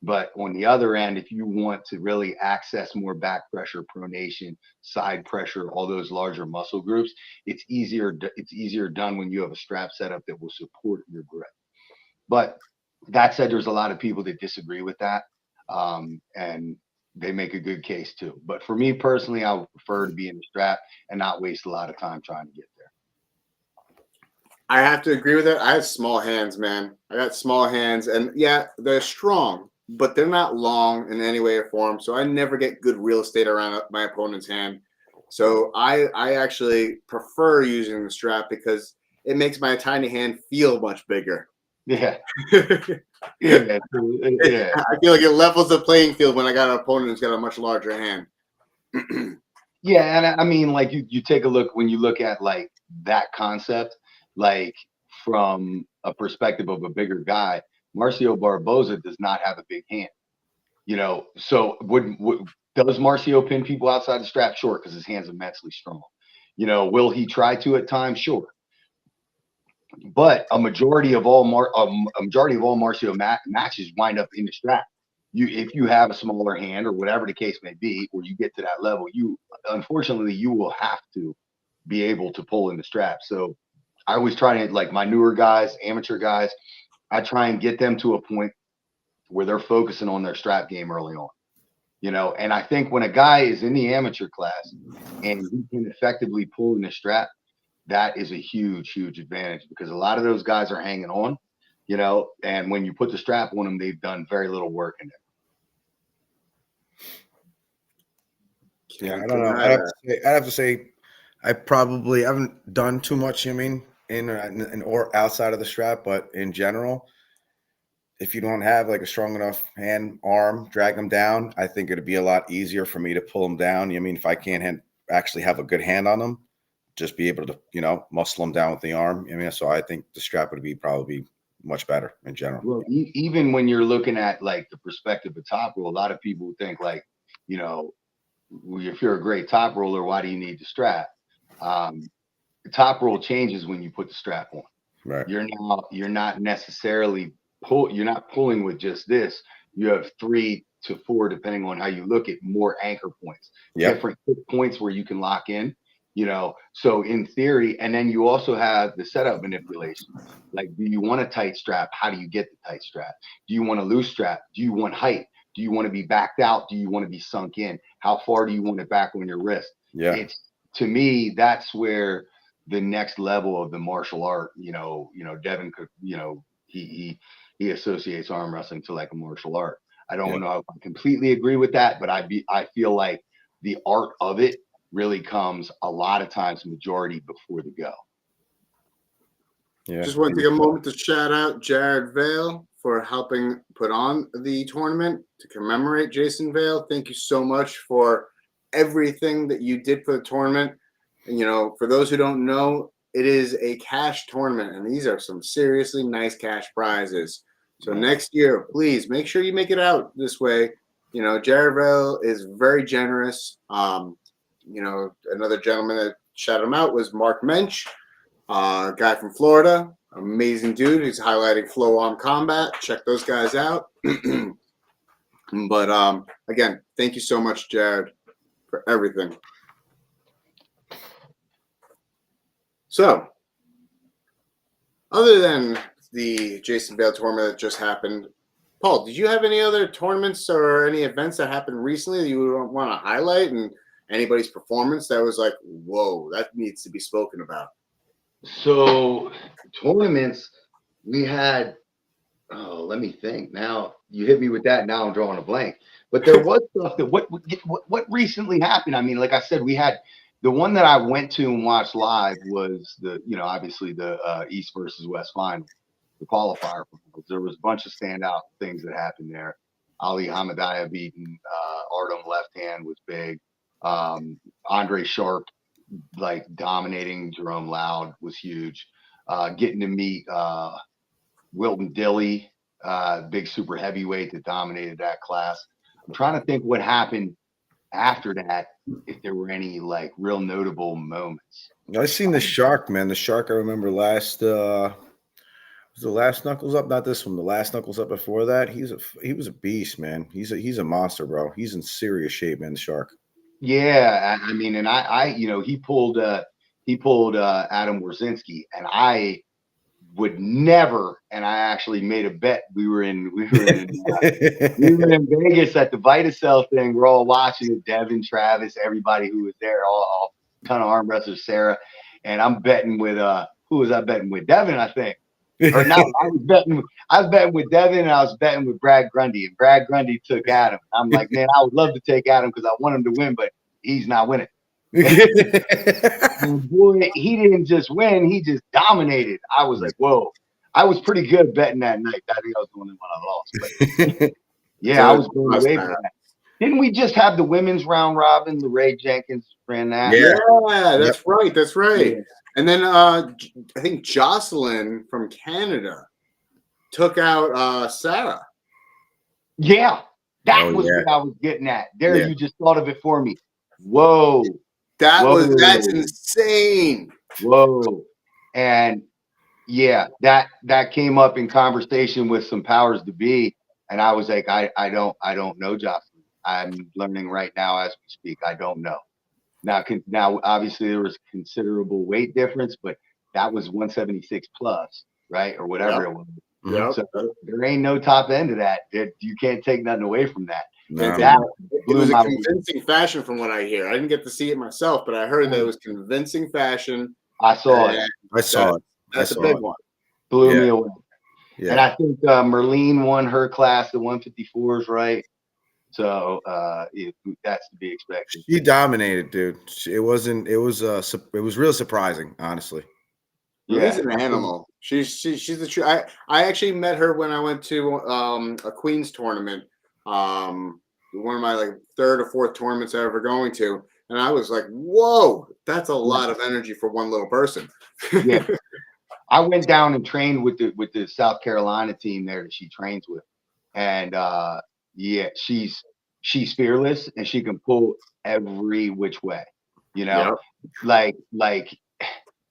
S2: But on the other end, if you want to really access more back pressure, pronation, side pressure, all those larger muscle groups, it's easier done when you have a strap setup that will support your grip. But that said, there's a lot of people that disagree with that, and they make a good case too. But for me personally, I would prefer to be in the strap and not waste a lot of time trying to get there.
S1: I have to agree with that. I have small hands, man. I got small hands, and yeah, they're strong, but they're not long in any way or form. So I never get good real estate around my opponent's hand. So I actually prefer using the strap because it makes my tiny hand feel much bigger.
S2: Yeah.
S1: Yeah. I feel like it levels the playing field when I got an opponent who's got a much larger hand.
S2: Yeah, and I mean, like you take a look when you look at like that concept, like from a perspective of a bigger guy, Marcio Barboza does not have a big hand, so Does Marcio pin people outside the strap? Sure, because his hand's immensely strong. You know, will he try to at times? Sure. But a majority of all Marcio matches wind up in the strap. If you have a smaller hand or whatever the case may be, or you get to that level, unfortunately you will have to be able to pull in the strap. So I always try to, like, my newer guys, amateur guys, I try and get them to a point where they're focusing on their strap game early on. You know, and I think when a guy is in the amateur class and he can effectively pull in the strap, that is a huge, huge advantage, because a lot of those guys are hanging on, you know, and when you put the strap on them, they've done very little work in it.
S3: Yeah, I don't know. I'd have to say I probably haven't done too much, I mean, in or outside of the strap, but in general, if you don't have like a strong enough hand, arm, drag them down, I think it'd be a lot easier for me to pull them down. I mean, if I can't actually have a good hand on them, just be able to, you know, muscle them down with the arm. I mean, so I think the strap would be probably much better in general.
S2: Well, even when you're looking at like the perspective of top roll, a lot of people think like, you know, if you're a great top roller, why do you need the strap? The top roll changes when you put the strap on.
S3: Right.
S2: You're not necessarily you're not pulling with just this. You have 3 to 4, depending on how you look at, more anchor points, different points where you can lock in, you know. So in theory, and then you also have the setup manipulation. Like, do you want a tight strap? How do you get the tight strap? Do you want a loose strap? Do you want height? Do you want to be backed out? Do you want to be sunk in? How far do you want it back on your wrist?
S3: Yeah.
S2: It's, to me, that's where the next level of the martial art, Devin could, he associates arm wrestling to like a martial art. I don't know if I completely agree with that, but I feel like the art of it really comes a lot of times majority before the go.
S1: Yeah. Just want to take a moment to shout out Jared Vale for helping put on the tournament to commemorate Jason Vale. Thank you so much for everything that you did for the tournament. And, you know, for those who don't know, it is a cash tournament, and these are some seriously nice cash prizes. So next year, please make sure you make it out this way. You know, Jared Vale is very generous. You know, another gentleman that shouted him out was Mark Mensch, guy from Florida. Amazing dude. He's highlighting Flow Arm Combat. Check those guys out. But again, thank you so much, Jared, for everything. So, other than the Jason Vale tournament that just happened, Paul, did you have any other tournaments or any events that happened recently that you would want to highlight, and anybody's performance that was like, whoa, that needs to be spoken about?
S2: So, tournaments, we had, let me think. Now, you hit me with that. Now I'm drawing a blank. But there was stuff that, what recently happened? I mean, like I said, we had, the one that I went to and watched live was obviously the East versus West final, the qualifier. There was a bunch of standout things that happened there. Ali Hamadaya beating Artem left hand was big. Andre Sharp, like, dominating Jerome Loud was huge. Getting to meet Wilton Dilly, big super heavyweight that dominated that class. I'm trying to think what happened after that, if there were any like real notable moments.
S3: I seen the Shark, man. The Shark, I remember last was the last Knuckles Up, not this one, the last Knuckles Up before that. He was a beast, man. He's a monster, bro. He's in serious shape, man, the Shark.
S2: Yeah, I mean, and I he pulled Adam Wierzinski, and I would never, and I actually made a bet. We were in Vegas at the Vitacell thing. We're all watching it. Devin, Travis, everybody who was there, all ton of arm wrestlers, Sarah, and I'm betting with who was I betting with? Devin, I think. Or not, I was betting with Devin, and I was betting with Brad Grundy, and Brad Grundy took Adam. I'm like, man, I would love to take Adam because I want him to win, but he's not winning. Boy, he didn't just win, he just dominated. I was like, whoa. I was pretty good betting that night. I think I was the only one I lost. But yeah, I was blown away by that. Didn't we just have the women's round robin? Lorraine Jenkins ran that.
S1: Yeah, that's right. That's right. Yeah. And then I think Jocelyn from Canada took out Sarah.
S2: Yeah. That
S3: Oh,
S2: was
S3: yeah.
S2: what I was getting at. There,
S3: Yeah.
S2: you just thought of it for me. Whoa.
S1: That's insane.
S2: Whoa. And yeah, that came up in conversation with some powers to be. And I was like, I don't know, Jocelyn. I'm learning right now as we speak. I don't know. Now, obviously, there was considerable weight difference, but that was 176 plus, right? Or whatever it was.
S1: Yep.
S2: So there ain't no top end of that. You can't take nothing away from that.
S3: No.
S2: That
S1: It was a convincing fashion from what I hear. I didn't get to see it myself, but I heard that it was convincing fashion.
S2: I saw it.
S3: I saw it.
S1: That's a big one.
S2: Blew me away.
S3: Yeah.
S2: And I think Merlene won her class, the 154s, right? So that's to be expected.
S3: She dominated, dude. It was real surprising, honestly.
S1: She's an animal. She's the true. I actually met her when I went to a Queens tournament. One of my like third or fourth tournaments I ever going to, and I was like, "Whoa, that's a lot of energy for one little person."
S2: Yeah, I went down and trained with the South Carolina team there that she trains with, and yeah, she's fearless and she can pull every which way, you know, like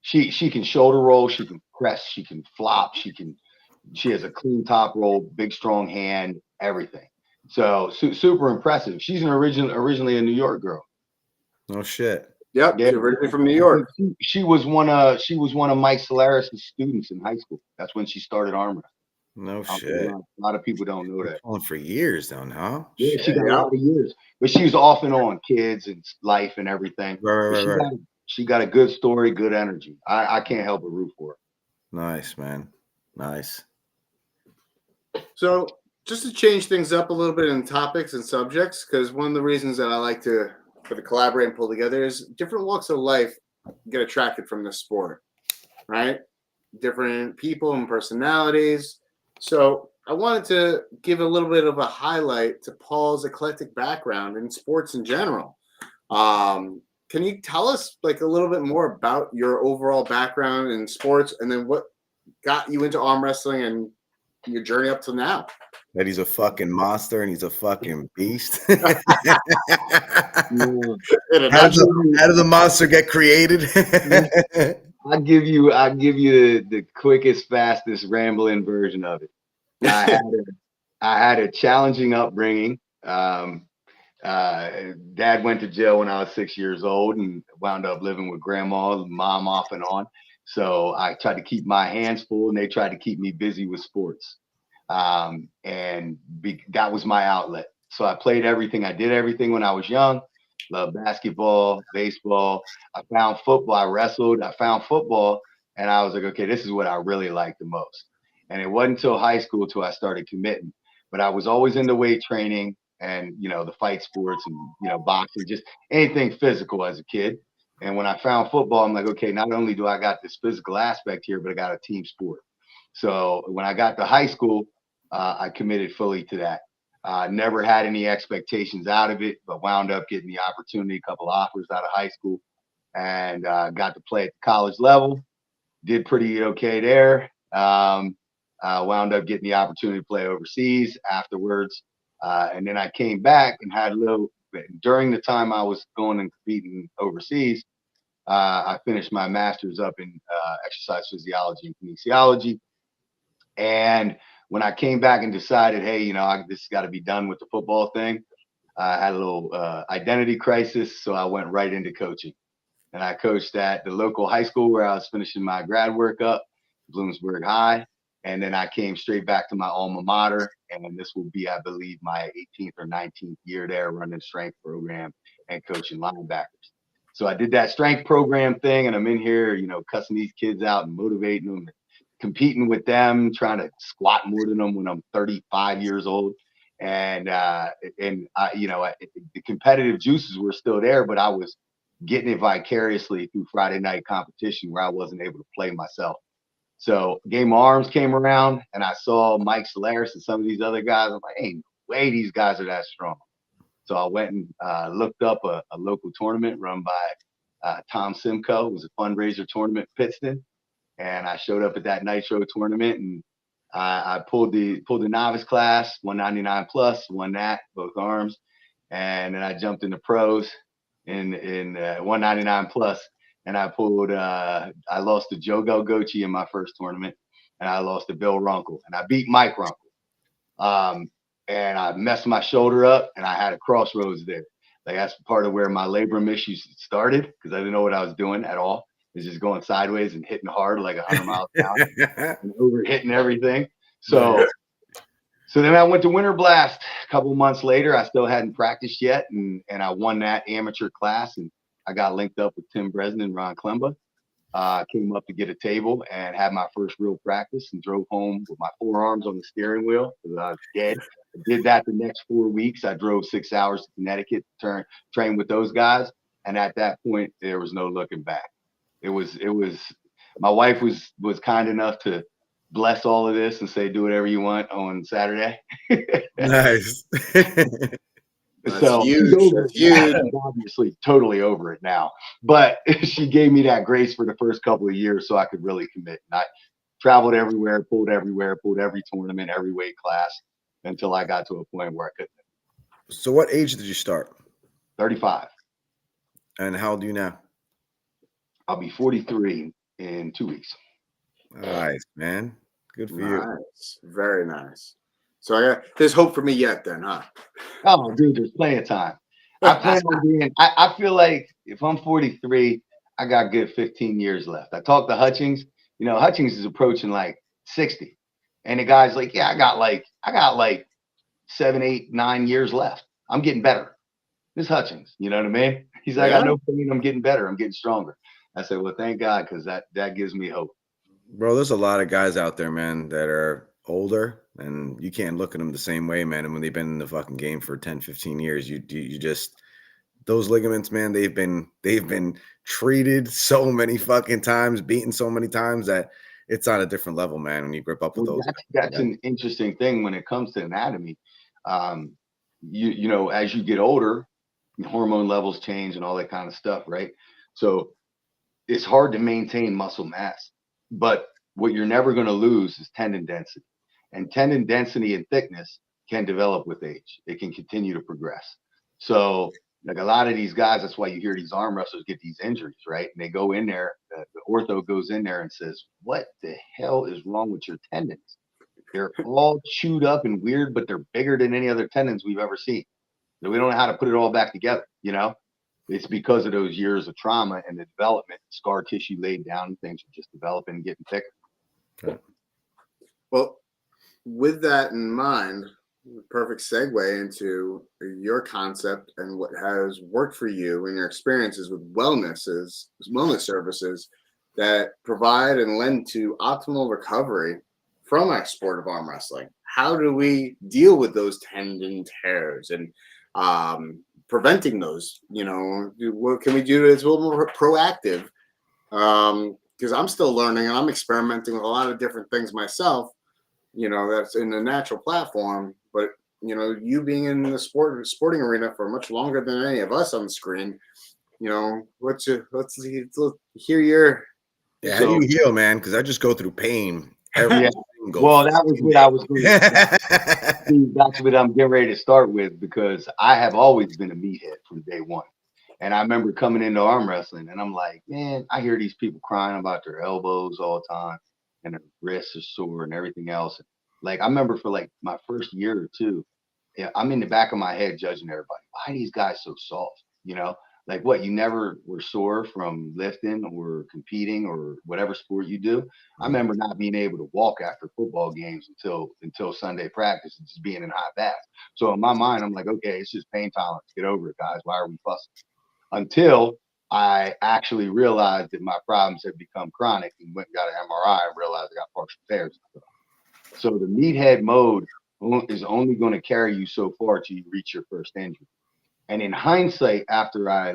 S2: she can shoulder roll, she can press, she can flop, she has a clean top roll, big strong hand, everything. So super impressive. She's originally a New York girl.
S3: No shit.
S1: Yep, she's originally from New York.
S2: She was one of Mike Solaris' students in high school. That's when she started arm wrestling.
S3: No shit.
S2: A lot of people don't know that.
S3: On for years, though, huh?
S2: Yeah, she got a lot of years, but she was off and on, kids and life and everything.
S3: Right.
S2: She got a good story, good energy. I can't help but root for her.
S3: Nice, man. Nice.
S1: So just to change things up a little bit in topics and subjects, because one of the reasons that I like to collaborate and pull together is different walks of life get attracted from this sport, right? Different people and personalities. So I wanted to give a little bit of a highlight to Paul's eclectic background in sports in general. Can you tell us like a little bit more about your overall background in sports and then what got you into arm wrestling and your journey up to now?
S3: That he's a fucking monster and he's a fucking beast.
S2: Yeah.
S3: How did the monster get created?
S2: I'll give you the quickest, fastest, rambling version of it. I had a challenging upbringing. Dad went to jail when I was 6 years old and wound up living with grandma, mom off and on. So I tried to keep my hands full and they tried to keep me busy with sports. That was my outlet. So I played everything. I did everything when I was young. Loved basketball, baseball. I found football. I wrestled. I found football. And I was like, okay, this is what I really like the most. And it wasn't until high school till I started committing. But I was always into weight training and, the fight sports and, boxing, just anything physical as a kid. And when I found football, I'm like, okay, not only do I got this physical aspect here, but I got a team sport. So when I got to high school, I committed fully to that. Never had any expectations out of it, but wound up getting the opportunity, a couple offers out of high school, and got to play at the college level. Did pretty okay there. Wound up getting the opportunity to play overseas afterwards. And then I came back and had during the time I was going and competing overseas, I finished my master's up in exercise physiology and kinesiology. And when I came back and decided, hey, this has got to be done with the football thing, I had a little identity crisis. So I went right into coaching. And I coached at the local high school where I was finishing my grad work up, Bloomsburg High. And then I came straight back to my alma mater. And this will be, I believe, my 18th or 19th year there running strength program and coaching linebackers. So I did that strength program thing. And I'm in here, cussing these kids out and motivating them, competing with them, trying to squat more than them when I'm 35 years old. And I, the competitive juices were still there, but I was getting it vicariously through Friday night competition where I wasn't able to play myself. So Game of Arms came around and I saw Mike Solaris and some of these other guys. I'm like, ain't no way these guys are that strong. So I went and looked up a local tournament run by Tom Simcoe. It was a fundraiser tournament in Pittston. And I showed up at that Nitro tournament and I pulled the novice class, 199 plus, won that, both arms. And then I jumped into pros in 199 plus. And I lost to Joe Gochi in my first tournament. And I lost to Bill Runkle. And I beat Mike Runkle. And I messed my shoulder up and I had a crossroads there. Like that's part of where my labrum issues started because I didn't know what I was doing at all. It was just going sideways and hitting hard like 100 miles an hour and over hitting everything. So then I went to Winter Blast a couple months later. I still hadn't practiced yet. And I won that amateur class and I got linked up with Tim Bresnan and Ron Klemba. Came up to get a table and had my first real practice and drove home with my forearms on the steering wheel because I was dead. I did that the next 4 weeks. I drove 6 hours to Connecticut to train with those guys. And at that point, there was no looking back. It was my wife was kind enough to bless all of this and say, do whatever you want on Saturday.
S3: Nice.
S1: That's huge. That's huge.
S2: Obviously totally over it now, but she gave me that grace for the first couple of years so I could really commit. And I traveled everywhere, pulled every tournament, every weight class until I got to a point where I couldn't.
S3: So what age did you start?
S2: 35.
S3: And how old are you now?
S2: I'll be 43 in 2 weeks.
S3: Nice, man. Good for you.
S1: Nice. Very nice. So there's hope for me yet then, huh?
S2: Oh, dude, there's plenty of time. I plan on being, I feel like if I'm 43, I got good 15 years left. I talked to Hutchings. You know, Hutchings is approaching like 60. And the guy's like, yeah, I got like 7, 8, 9 years left. I'm getting better. This Hutchings, you know what I mean? He's like, I know I'm getting better. I'm getting stronger. I said, well, thank God, because that gives me hope.
S3: Bro, there's a lot of guys out there, man, that are older and you can't look at them the same way, man. And when they've been in the fucking game for 10, 15 years, you just, those ligaments, man, they've been treated so many fucking times, beaten so many times that it's on a different level, man, when you grip up with those.
S2: That's an interesting thing when it comes to anatomy. You know, as you get older, hormone levels change and all that kind of stuff, right? So it's hard to maintain muscle mass, but what you're never going to lose is tendon density. And tendon density and thickness can develop with age. It can continue to progress. So like a lot of these guys, that's why you hear these arm wrestlers get these injuries, right? And they go in there, the ortho goes in there and says, what the hell is wrong with your tendons? They're all chewed up and weird, but they're bigger than any other tendons we've ever seen. So we don't know how to put it all back together, you know? It's because of those years of trauma and the development, scar tissue laid down, and things are just developing and getting thicker.
S3: Okay.
S1: Well, with that in mind, perfect segue into your concept and what has worked for you and your experiences with wellness services that provide and lend to optimal recovery from our sport of arm wrestling. How do we deal with those tendon tears and preventing those? You know, what can we do that's a little more proactive? Because I'm still learning and I'm experimenting with a lot of different things myself. You know, that's in a natural platform, but you know, you being in the sporting arena for much longer than any of us on the screen, you know, let's hear your.
S3: Yeah, how do you heal, man? Because I just go through pain every single.
S2: Well, that was what I was going to say. That's what I'm getting ready to start with, because I have always been a meathead from day one. And I remember coming into arm wrestling and I'm like, man, I hear these people crying about their elbows all the time and their wrists are sore and everything else. Like, I remember for like my first year or two, I'm in the back of my head judging everybody. Why are these guys so soft? You know, like what, you never were sore from lifting or competing or whatever sport you do. I remember not being able to walk after football games until Sunday practice and just being in hot bath. So in my mind, I'm like, okay, it's just pain tolerance. Get over it, guys. Why are we fussing? Until I actually realized that my problems had become chronic and went and got an MRI and realized I got partial tears. So the meathead mode is only going to carry you so far till you reach your first injury. And in hindsight, after I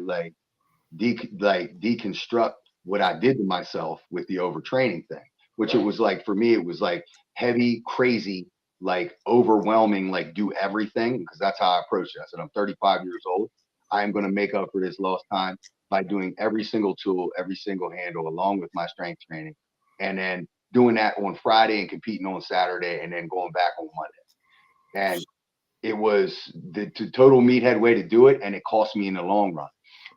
S2: deconstruct what I did to myself with the overtraining thing, which it was like, for me, it was like heavy, crazy, like overwhelming, like do everything, because that's how I approached it. I said, I'm 35 years old. I am going to make up for this lost time by doing every single tool, every single handle, along with my strength training. And then doing that on Friday and competing on Saturday and then going back on Monday. And it was the total meathead way to do it, and it cost me in the long run.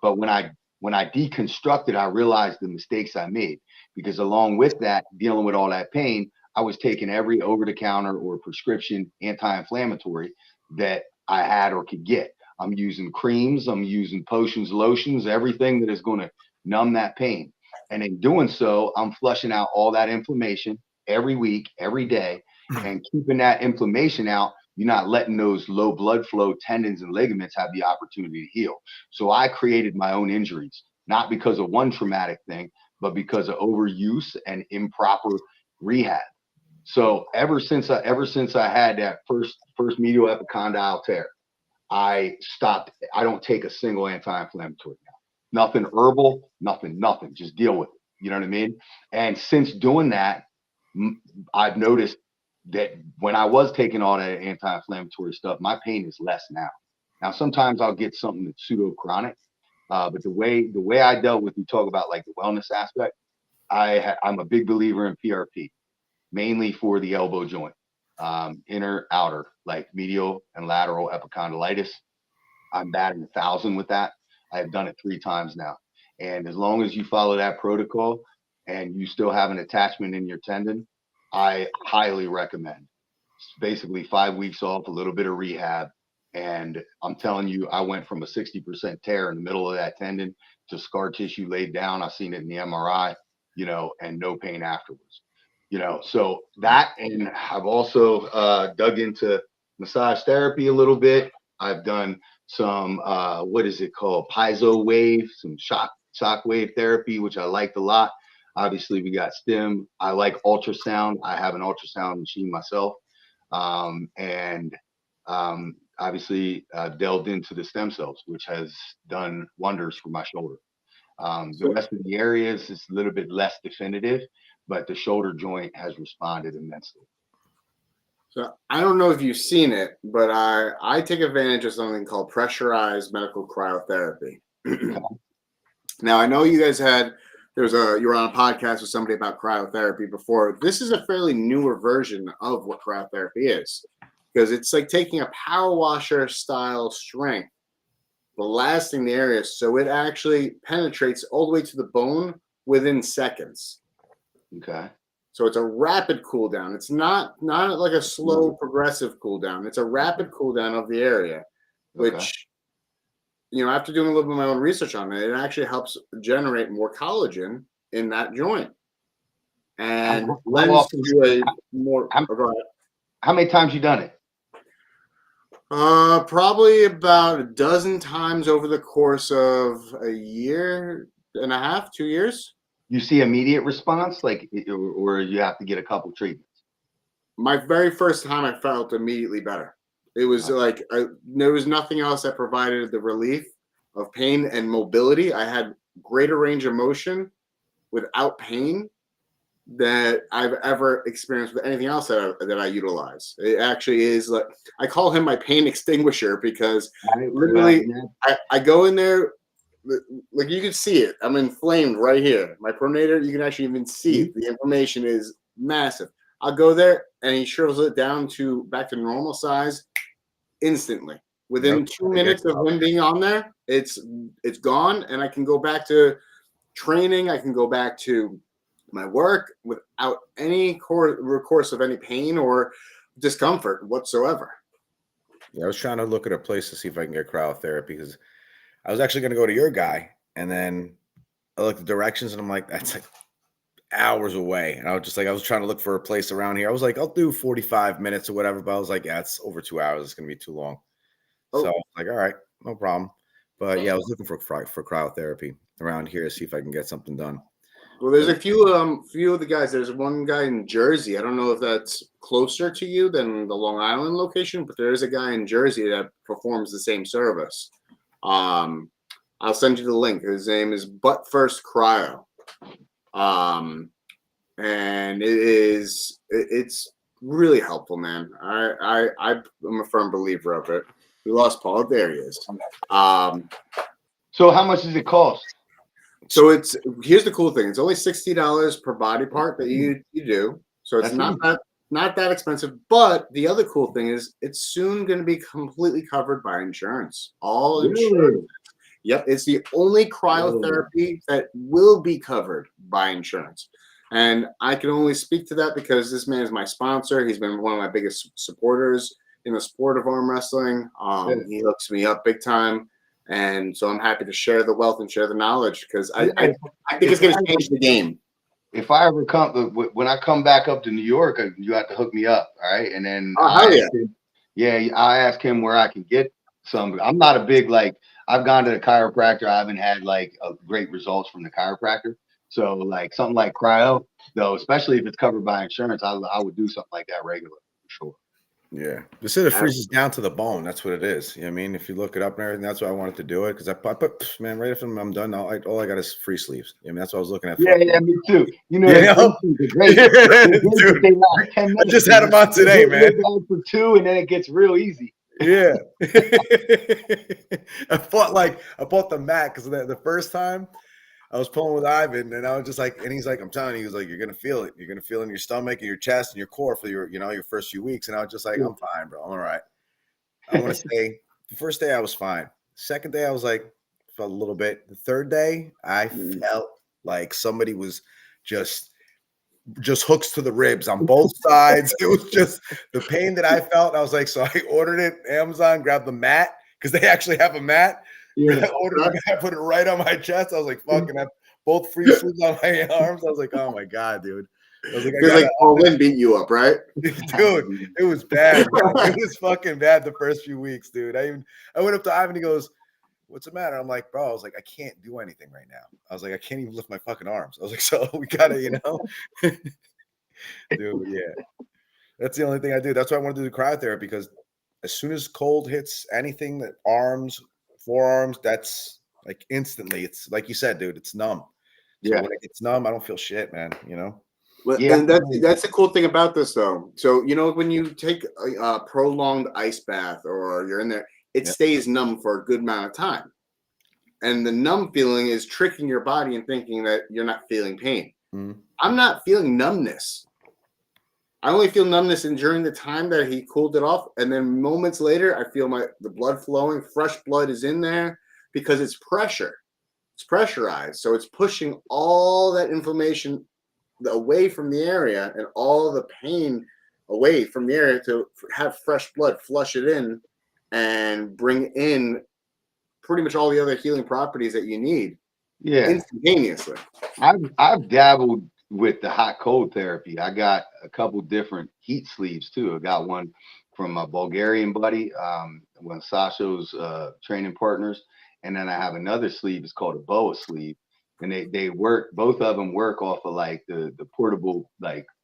S2: But when I deconstructed, I realized the mistakes I made, because along with that, dealing with all that pain, I was taking every over-the-counter or prescription anti-inflammatory that I had or could get. I'm using creams, I'm using potions, lotions, everything that is going to numb that pain. And in doing so, I'm flushing out all that inflammation every week, every day, and keeping that inflammation out. You're not letting those low blood flow tendons and ligaments have the opportunity to heal. So I created my own injuries, not because of one traumatic thing, but because of overuse and improper rehab. So ever since I had that first medial epicondyle tear, I stopped. I don't take a single anti-inflammatory now. Nothing herbal, nothing. Just deal with it. You know what I mean? And since doing that, I've noticed that when I was taking all that anti-inflammatory stuff, my pain is less now. Now, sometimes I'll get something that's pseudo-chronic, but the way I dealt with, you talk about like the wellness aspect, I'm a big believer in PRP, mainly for the elbow joint, inner, outer, like medial and lateral epicondylitis. I'm batting 1,000 with that. I have done it 3 times now. And as long as you follow that protocol and you still have an attachment in your tendon, I highly recommend. It's basically 5 weeks off, a little bit of rehab. And I'm telling you, I went from a 60% tear in the middle of that tendon to scar tissue laid down. I've seen it in the MRI, and no pain afterwards. So that, and I've also dug into massage therapy a little bit. I've done some, what is it called? Piezo wave, some shock wave therapy, which I liked a lot. Obviously, we got stim. I like ultrasound. I have an ultrasound machine myself. Obviously, delved into the stem cells, which has done wonders for my shoulder. The rest of the areas is a little bit less definitive, but the shoulder joint has responded immensely.
S1: So I don't know if you've seen it, but I take advantage of something called pressurized medical cryotherapy. Now, I know you guys you were on a podcast with somebody about cryotherapy before. This is a fairly newer version of what cryotherapy is, because it's like taking a power washer style strength, blasting the area so it actually penetrates all the way to the bone within seconds.
S2: Okay. So
S1: it's a rapid cool down. It's not like a slow progressive cool down. It's a rapid cool down of the area, which, after doing a little bit of my own research on it, it actually helps generate more collagen in that joint. And lends to a more.
S2: How many times you done it?
S1: Probably about a dozen times over the course of a year and a half, 2 years.
S2: You see immediate response, or you have to get a couple treatments?
S1: My very first time, I felt immediately better. It was there was nothing else that provided the relief of pain and mobility. I had greater range of motion without pain that I've ever experienced with anything else that I utilize. It actually is like, I call him my pain extinguisher, because literally I go in there, like you can see it. I'm inflamed right here. My pronator, you can actually even see it. The inflammation is massive. I'll go there and he shrivels it down back to normal size instantly. Within 2 minutes of him being on there, it's gone, and I can go back to training. I can go back to my work without any recourse of any pain or discomfort whatsoever.
S3: Yeah, I was trying to look at a place to see if I can get cryotherapy, because I was actually going to go to your guy, and then I looked at the directions and I'm like, that's like hours away. And I was trying to look for a place around here. I was like, I'll do 45 minutes or whatever, but I was like, yeah, it's over 2 hours. It's going to be too long. So I was like, all right, no problem. But yeah, I was looking for cryotherapy around here to see if I can get something done.
S1: Well, there's a few of the guys. There's one guy in Jersey. I don't know if that's closer to you than the Long Island location, but there is a guy in Jersey that performs the same service. I'll send you the link. His name is Butt First Cryo. And it's really helpful, man. I'm a firm believer of it. We lost Paul. There he is.
S2: So how much does it cost?
S1: So here's the cool thing. It's only $60 per body part that you do. So it's not that expensive. But the other cool thing is it's soon going to be completely covered by insurance. All insurance. Yep, it's the only cryotherapy that will be covered by insurance. And I can only speak to that because this man is my sponsor. He's been one of my biggest supporters in the sport of arm wrestling. He hooks me up big time. And so I'm happy to share the wealth and share the knowledge because I think it's going to change the game.
S2: If I ever when I come back up to New York, you have to hook me up, all right? And then I ask him where I can get some. I'm not a big I've gone to the chiropractor. I haven't had great results from the chiropractor. So something like cryo, though, especially if it's covered by insurance, I would do something like that regularly for sure.
S3: Yeah, just it freezes down to the bone. That's what it is. You know what I mean? If you look it up and everything, that's why I wanted to do it because I put right after I'm done. All I got is free sleeves. I mean, that's what I was looking at.
S2: Yeah, me too.
S3: Great. I just had them on today, man.
S2: For 2, and then it gets real easy.
S3: Yeah, I bought the mat because the first time I was pulling with Ivan, and I was just and he's like, I'm telling you, he was like, you're gonna feel it. You're gonna feel it in your stomach, and your chest, and your core for your first few weeks. And I was just like, I'm fine, bro. I'm all right. I want to say the first day I was fine. Second day I was felt a little bit. The third day I felt like somebody was just hooks to the ribs on both sides. It was just the pain that I felt. I was like, so I ordered it Amazon, grabbed the mat because they actually have a mat. Yeah. I ordered the mat, put it right on my chest. I was like, fucking, I have both free sleeves on my arms. I was like, oh my God, dude. I was like,
S1: Linn beat you up, right?
S3: Dude, it was bad. It was fucking bad the first few weeks, dude. I went up to Ivan, he goes, what's the matter? I'm like, bro, I was like, I can't do anything right now. I was like, I can't even lift my fucking arms. I was like, so we gotta, dude, yeah. That's the only thing I do. That's why I want to do the cryotherapy because as soon as cold hits anything that arms, forearms, that's instantly. It's like you said, dude, it's numb. So when it's numb, I don't feel shit, man.
S1: Well, and that's the cool thing about this, though. So when you take a prolonged ice bath or you're in there, it stays numb for a good amount of time. And the numb feeling is tricking your body and thinking that you're not feeling pain. Mm-hmm. I'm not feeling numbness. I only feel numbness during the time that he cooled it off. And then moments later, I feel the blood flowing. Fresh blood is in there because it's pressure. It's pressurized. So it's pushing all that inflammation away from the area and all the pain away from the area to have fresh blood, flush it in, and bring in pretty much all the other healing properties that you need instantaneously.
S2: I've dabbled with the hot cold therapy. I got a couple different heat sleeves too. I got one from my Bulgarian buddy, one of Sasho's training partners, and then I have another sleeve. It's called a boa sleeve, and they work. Both of them work off of the portable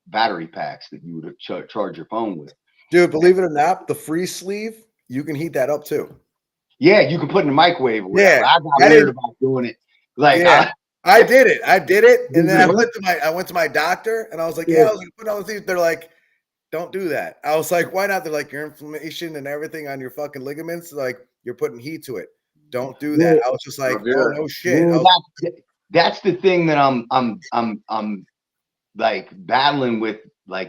S2: battery packs that you would charge your phone with.
S3: Dude, believe it or not, the free sleeve, you can heat that up too.
S2: Yeah, you can put in the microwave.
S3: Yeah,
S2: I got weird about doing it.
S3: I did it, and then I went to my doctor, and I was like, I was putting all the things. They're like, don't do that. I was like, why not? They're like, your inflammation and everything on your fucking ligaments, you're putting heat to it. Don't do that. I was just like, oh no shit.
S2: That's the thing that I'm battling with,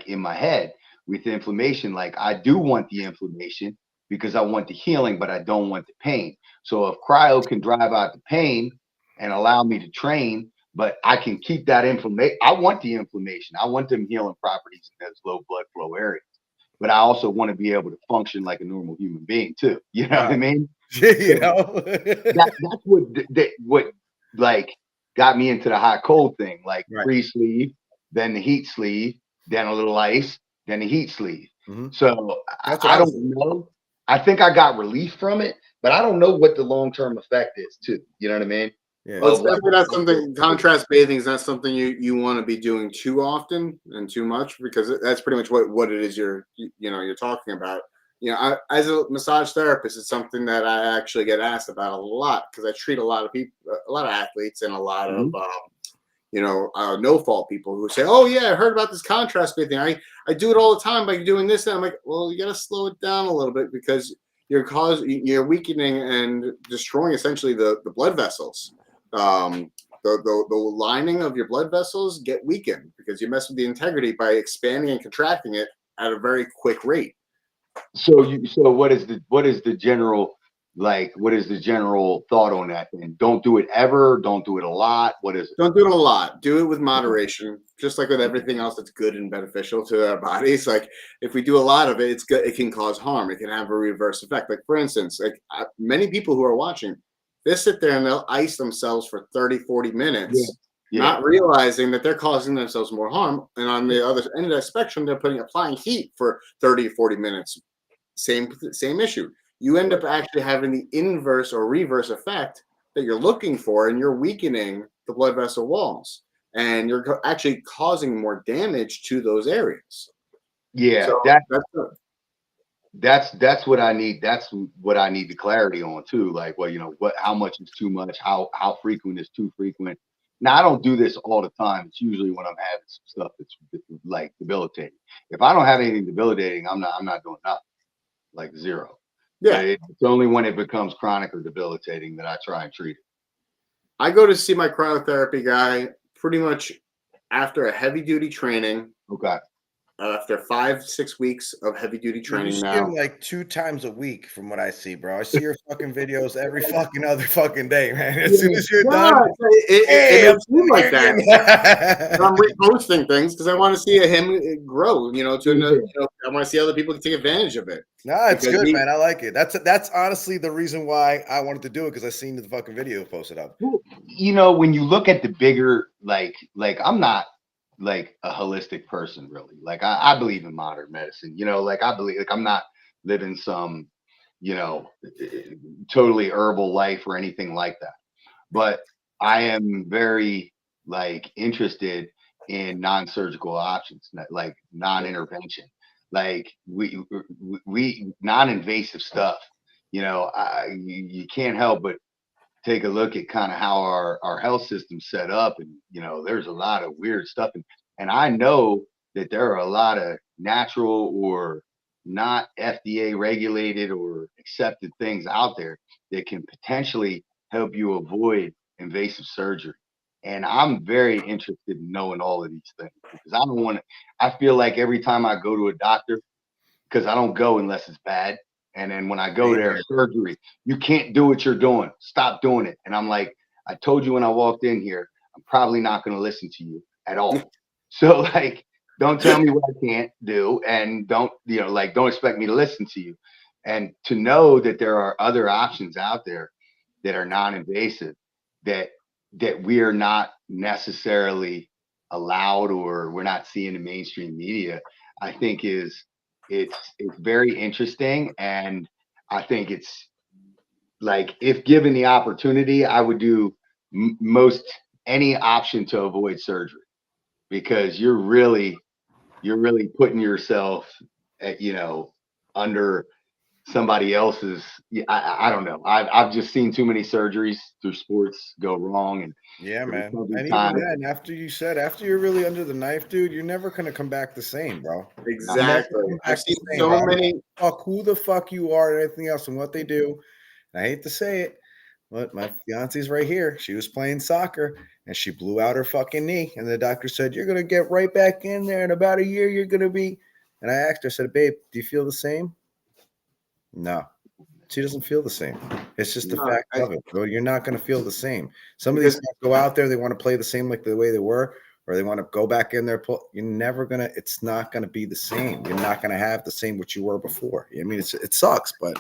S2: in my head with the inflammation. I do want the inflammation because I want the healing, but I don't want the pain. So if cryo can drive out the pain and allow me to train, but I can keep that inflammation. I want the inflammation. I want them healing properties in those low blood flow areas. But I also want to be able to function like a normal human being too. You know what I mean? That's what got me into the hot cold thing. Free sleeve, then the heat sleeve, then a little ice, then the heat sleeve. Mm-hmm. So I don't know. I think I got relief from it, but I don't know what the long-term effect is too. You know what I mean?
S1: Yeah. Well, it's definitely not something. Contrast bathing is not something you want to be doing too often and too much, because that's pretty much what it is you're talking about. As a massage therapist, it's something that I actually get asked about a lot because I treat a lot of people, a lot of athletes, and a lot of no-fault people who say, "Oh yeah, I heard about this contrast bathing. I do it all the time by doing this." And I'm like, "Well, you got to slow it down a little bit because you're weakening and destroying essentially the blood vessels, the The lining of your blood vessels get weakened because you mess with the integrity by expanding and contracting it at a very quick rate.
S2: So what is the general thought on that then? Don't do it ever, don't do it a lot. What is it?
S1: Don't do it a lot. Do it with moderation, just like with everything else that's good and beneficial to our bodies. Like if we do a lot of it, it's good. It can cause harm. It can have a reverse effect. Like for instance, many people who are watching, they sit there and they'll ice themselves for 30, 40 minutes, not realizing that they're causing themselves more harm. And on the other end of that spectrum, they're applying heat for 30, 40 minutes. Same issue. You end up actually having the inverse or reverse effect that you're looking for, and you're weakening the blood vessel walls, and you're actually causing more damage to those areas.
S2: Yeah,
S1: so
S2: that's what I need. That's what I need the clarity on too. Like, well, how much is too much? How frequent is too frequent? Now, I don't do this all the time. It's usually when I'm having some stuff that's like debilitating. If I don't have anything debilitating, I'm not doing nothing. Like zero.
S1: Yeah,
S2: it's only when it becomes chronic or debilitating that I try and treat it.
S1: I go to see my cryotherapy guy pretty much after a heavy duty training.
S2: Okay.
S1: After 5-6 weeks of heavy duty training,
S3: you see
S1: now
S3: him like 2 times a week, from what I see, bro. I see your fucking videos every fucking other fucking day, man. As soon as you're done,
S1: it makes me like that. I'm reposting things because I want to see him grow. I want to see other people take advantage of it.
S3: No, it's good, man. I like it. That's honestly the reason why I wanted to do it, because I seen the fucking video posted up.
S2: When you look at the bigger, like I'm not like a holistic person, really. Like I believe in modern medicine, I believe, like I'm not living some, totally herbal life or anything like that. But I am very interested in non-surgical options, like non-intervention, like we non-invasive stuff. You can't help but take a look at kind of how our health system's set up, and there's a lot of weird stuff, and I know that there are a lot of natural or not FDA regulated or accepted things out there that can potentially help you avoid invasive surgery. And I'm very interested in knowing all of these things, because I feel like every time I go to a doctor, because I don't go unless it's bad. And then when I go there, surgery, you can't do what you're doing. Stop doing it. And I'm like, I told you when I walked in here, I'm probably not going to listen to you at all. So don't tell me what I can't do, and don't expect me to listen to you. And to know that there are other options out there that are non-invasive, that we are not necessarily allowed, or we're not seeing in mainstream media, I think it's very interesting. And I think it's like, if given the opportunity, I would do most any option to avoid surgery, because you're really putting yourself at, under somebody else's. I don't know. I've just seen too many surgeries through sports go wrong. And
S3: yeah, man. And even then, after you're really under the knife, dude, you're never gonna come back the same, bro.
S1: Exactly. I've seen so many.
S3: Fuck who the fuck you are and anything else and what they do. And I hate to say it, but my fiance's right here. She was playing soccer and she blew out her fucking knee. And the doctor said, "You're gonna get right back in there in about a year. You're gonna be." And I asked her, I said, "Babe, do you feel the same?" No. She doesn't feel the same. It's just the fact of it, bro. You're not going to feel the same. Some of these guys go out there, they want to play the same like the way they were, or they want to go back in there. You're never going to, it's not going to be the same. You're not going to have the same what you were before. I mean, it sucks, but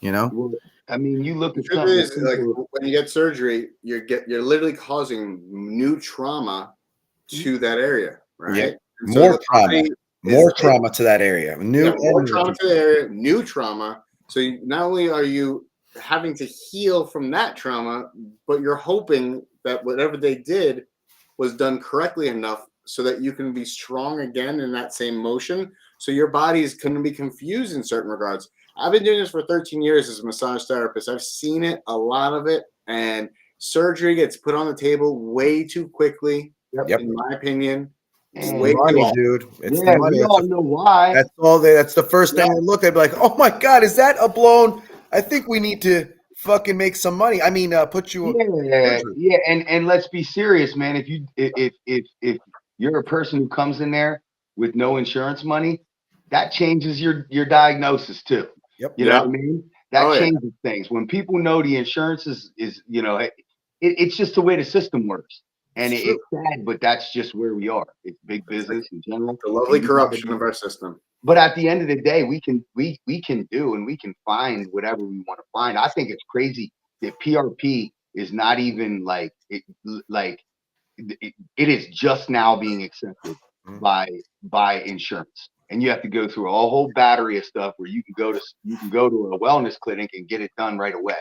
S2: Well, I mean, you look at
S1: the truth is, like, when you get surgery, you're literally causing new trauma to that area, right?
S3: Yeah.
S1: So
S3: more trauma to that area.
S1: More trauma to the area, new trauma. So not only are you having to heal from that trauma, but you're hoping that whatever they did was done correctly enough so that you can be strong again in that same motion. So your body is going to be confused in certain regards. I've been doing this for 13 years as a massage therapist. I've seen it, a lot of it, and surgery gets put on the table way too quickly, in my opinion.
S3: It's the money, dude. It's the money.
S2: We all know why.
S3: That's all. That's the first thing they look at. Be like, "Oh my God, is that a blown? I think we need to fucking make some money. I mean, put you.
S2: Yeah. And let's be serious, man. If you're a person who comes in there with no insurance money, that changes your diagnosis too.
S3: Yep.
S2: You know what I mean? That
S1: Oh, yeah.
S2: changes things. When people know the insurance is it's just the way the system works. And
S3: It's
S2: it's sad, but that's just where we are. It's big business in general.
S1: The lovely
S2: And you
S1: corruption
S2: gotta
S1: of our system.
S2: But at the end of the day, we can do and we can find whatever we want to find. I think it's crazy that PRP is not even it is just now being accepted by insurance. And you have to go through a whole battery of stuff where you can go to a wellness clinic and get it done right away.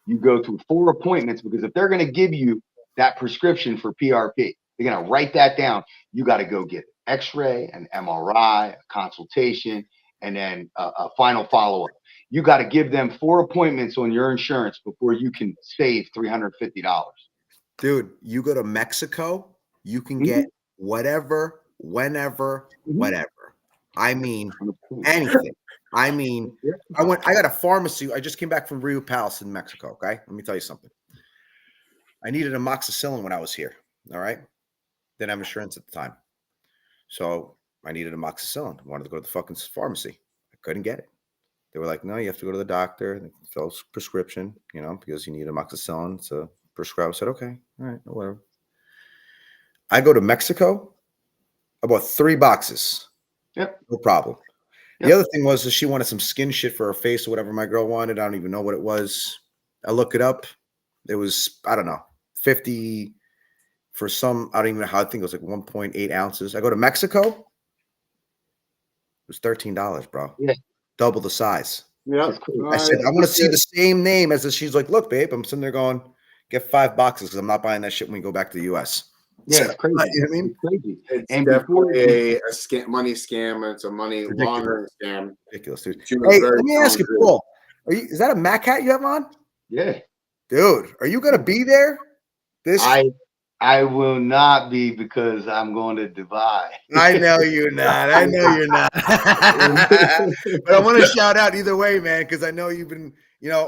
S2: You go through 4 appointments because if they're going to give you that prescription for PRP, they're going to write that down. You got to go get an X-ray, an MRI, a consultation, and then a final follow-up. You got to give them 4 appointments on your insurance before you can save $350.
S3: Dude, you go to Mexico, you can get whatever, whenever, whatever. I mean, anything. I mean, I got a pharmacy. I just came back from Rio Palace in Mexico. Okay. Let me tell you something. I needed amoxicillin when I was here. All right. Didn't have insurance at the time. So I needed amoxicillin. I wanted to go to the fucking pharmacy. I couldn't get it. They were like, no, you have to go to the doctor. They fill a prescription, because you need amoxicillin to prescribe. I said, okay, all right, whatever. I go to Mexico. I bought 3 boxes.
S2: Yep.
S3: No problem.
S2: Yep.
S3: The other thing was that she wanted some skin shit for her face or whatever my girl wanted. I don't even know what it was. I look it up. It was, I don't know, 50 for some, I don't even know how, I think it was like 1.8 ounces. I go to Mexico. It was $13, bro.
S2: Yeah.
S3: Double the size.
S1: Yeah.
S3: I said, I want to see the same name as this. She's like, look, babe, I'm sitting there going, get 5 boxes because I'm not buying that shit when we go back to the US.
S2: Yeah, it's crazy.
S3: You know what I mean?
S2: It's crazy.
S1: It's
S2: And
S1: definitely a money scam. It's a money laundering scam.
S3: Ridiculous, dude.
S1: She was
S3: Hey,
S1: very
S3: let me ask you,
S1: talented.
S3: Paul. Is that a Mac hat you have on?
S2: Yeah.
S3: Dude, are you gonna be there?
S2: I will not be because I'm going to Dubai.
S3: I know you're not. I know you're not. But I want to shout out either way, man, because I know you've been,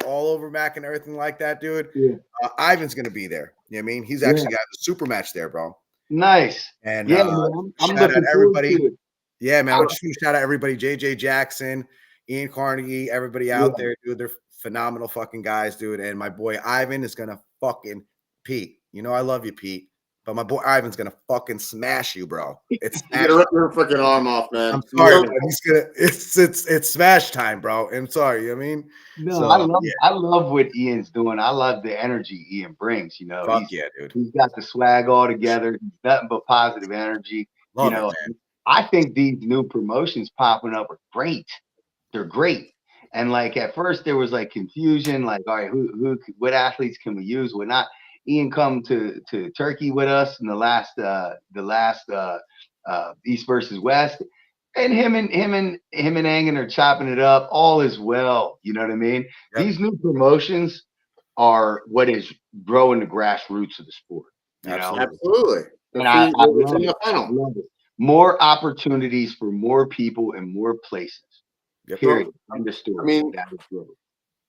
S3: all over Mac and everything like that, dude.
S2: Yeah.
S3: Ivan's gonna be there. You know what I mean? He's actually got a super match there, bro.
S2: Nice.
S3: And
S2: yeah, man, I'm
S3: shout out
S2: looking
S3: everybody.
S2: forward to it.
S3: Yeah, man. I just want to shout out everybody, JJ Jackson, Ian Carnegie, everybody out there, dude. They're phenomenal fucking guys, dude. And my boy Ivan is gonna fucking Pete. I love you, Pete. But my boy Ivan's gonna fucking smash you, bro. It's
S1: You're gonna rip your fucking arm off, man.
S3: I'm sorry, but he's gonna. It's smash time, bro. I'm sorry. You know what I mean?
S2: No,
S3: So,
S2: I love what Ian's doing. I love the energy Ian brings.
S3: Fuck yeah, dude.
S2: He's got the swag all together. Nothing but positive energy.
S3: Love it, man.
S2: I think these new promotions popping up are great. They're great. And like at first there was like confusion, like, all right, what athletes can we use? What not? Ian come to Turkey with us in the last East versus West, and him and Angan are chopping it up. All is well. You know what I mean? Yep. These new promotions are what is growing the grassroots of the sport.
S1: Absolutely.
S2: And I love it. More opportunities for more people in more places.
S3: Yep.
S2: Period. Understood.
S1: I mean,
S2: that is good.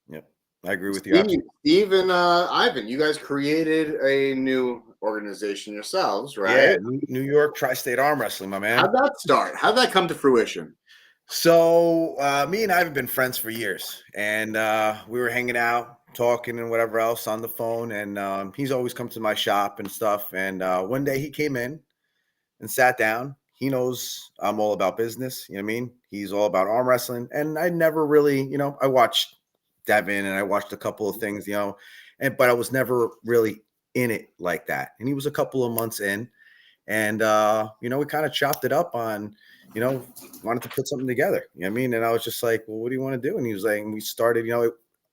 S3: Yep. I agree with you.
S1: Steve and Ivan, you guys created a new organization yourselves, right?
S3: Yeah, New York Tristate Armwrestling, my man.
S1: How'd that start? How'd that come to fruition?
S3: So me and Ivan have been friends for years, and we were hanging out, talking and whatever else on the phone, and he's always come to my shop and stuff. And one day he came in and sat down. He knows I'm all about business. You know what I mean? He's all about arm wrestling, and I never really, I watched Devin and I watched a couple of things, but I was never really in it like that. And he was a couple of months in, and we kind of chopped it up on, wanted to put something together. You know what I mean? And I was just like, well, what do you want to do? And he was like, and we started,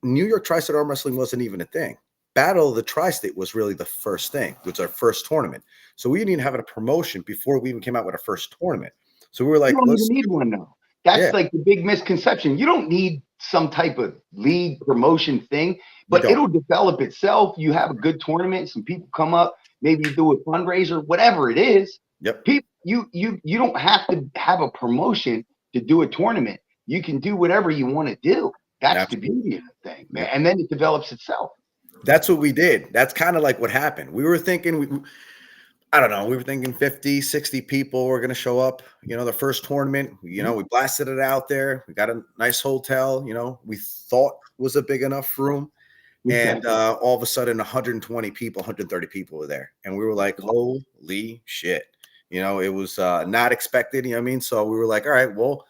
S3: New York Tri-State Arm Wrestling wasn't even a thing. Battle of the Tri-State was really the first thing, which was our first tournament. So we didn't even have a promotion before we even came out with our first tournament. So we were like,
S2: you don't even need one though. That's like the big misconception. You don't need some type of league promotion thing, but it'll develop itself. You have a good tournament, some people come up, maybe you do a fundraiser, whatever it is.
S3: Yep.
S2: People, you don't have to have a promotion to do a tournament. You can do whatever you want to do. That's the beauty of the thing, man. And then it develops itself.
S3: That's what we did. That's kind of like what happened. We were thinking, I don't know, we were thinking 50, 60 people were going to show up, the first tournament, we blasted it out there. We got a nice hotel, we thought was a big enough room. And all of a sudden 120 people, 130 people were there. And we were like, holy shit. It was not expected, So we were like, all right, well,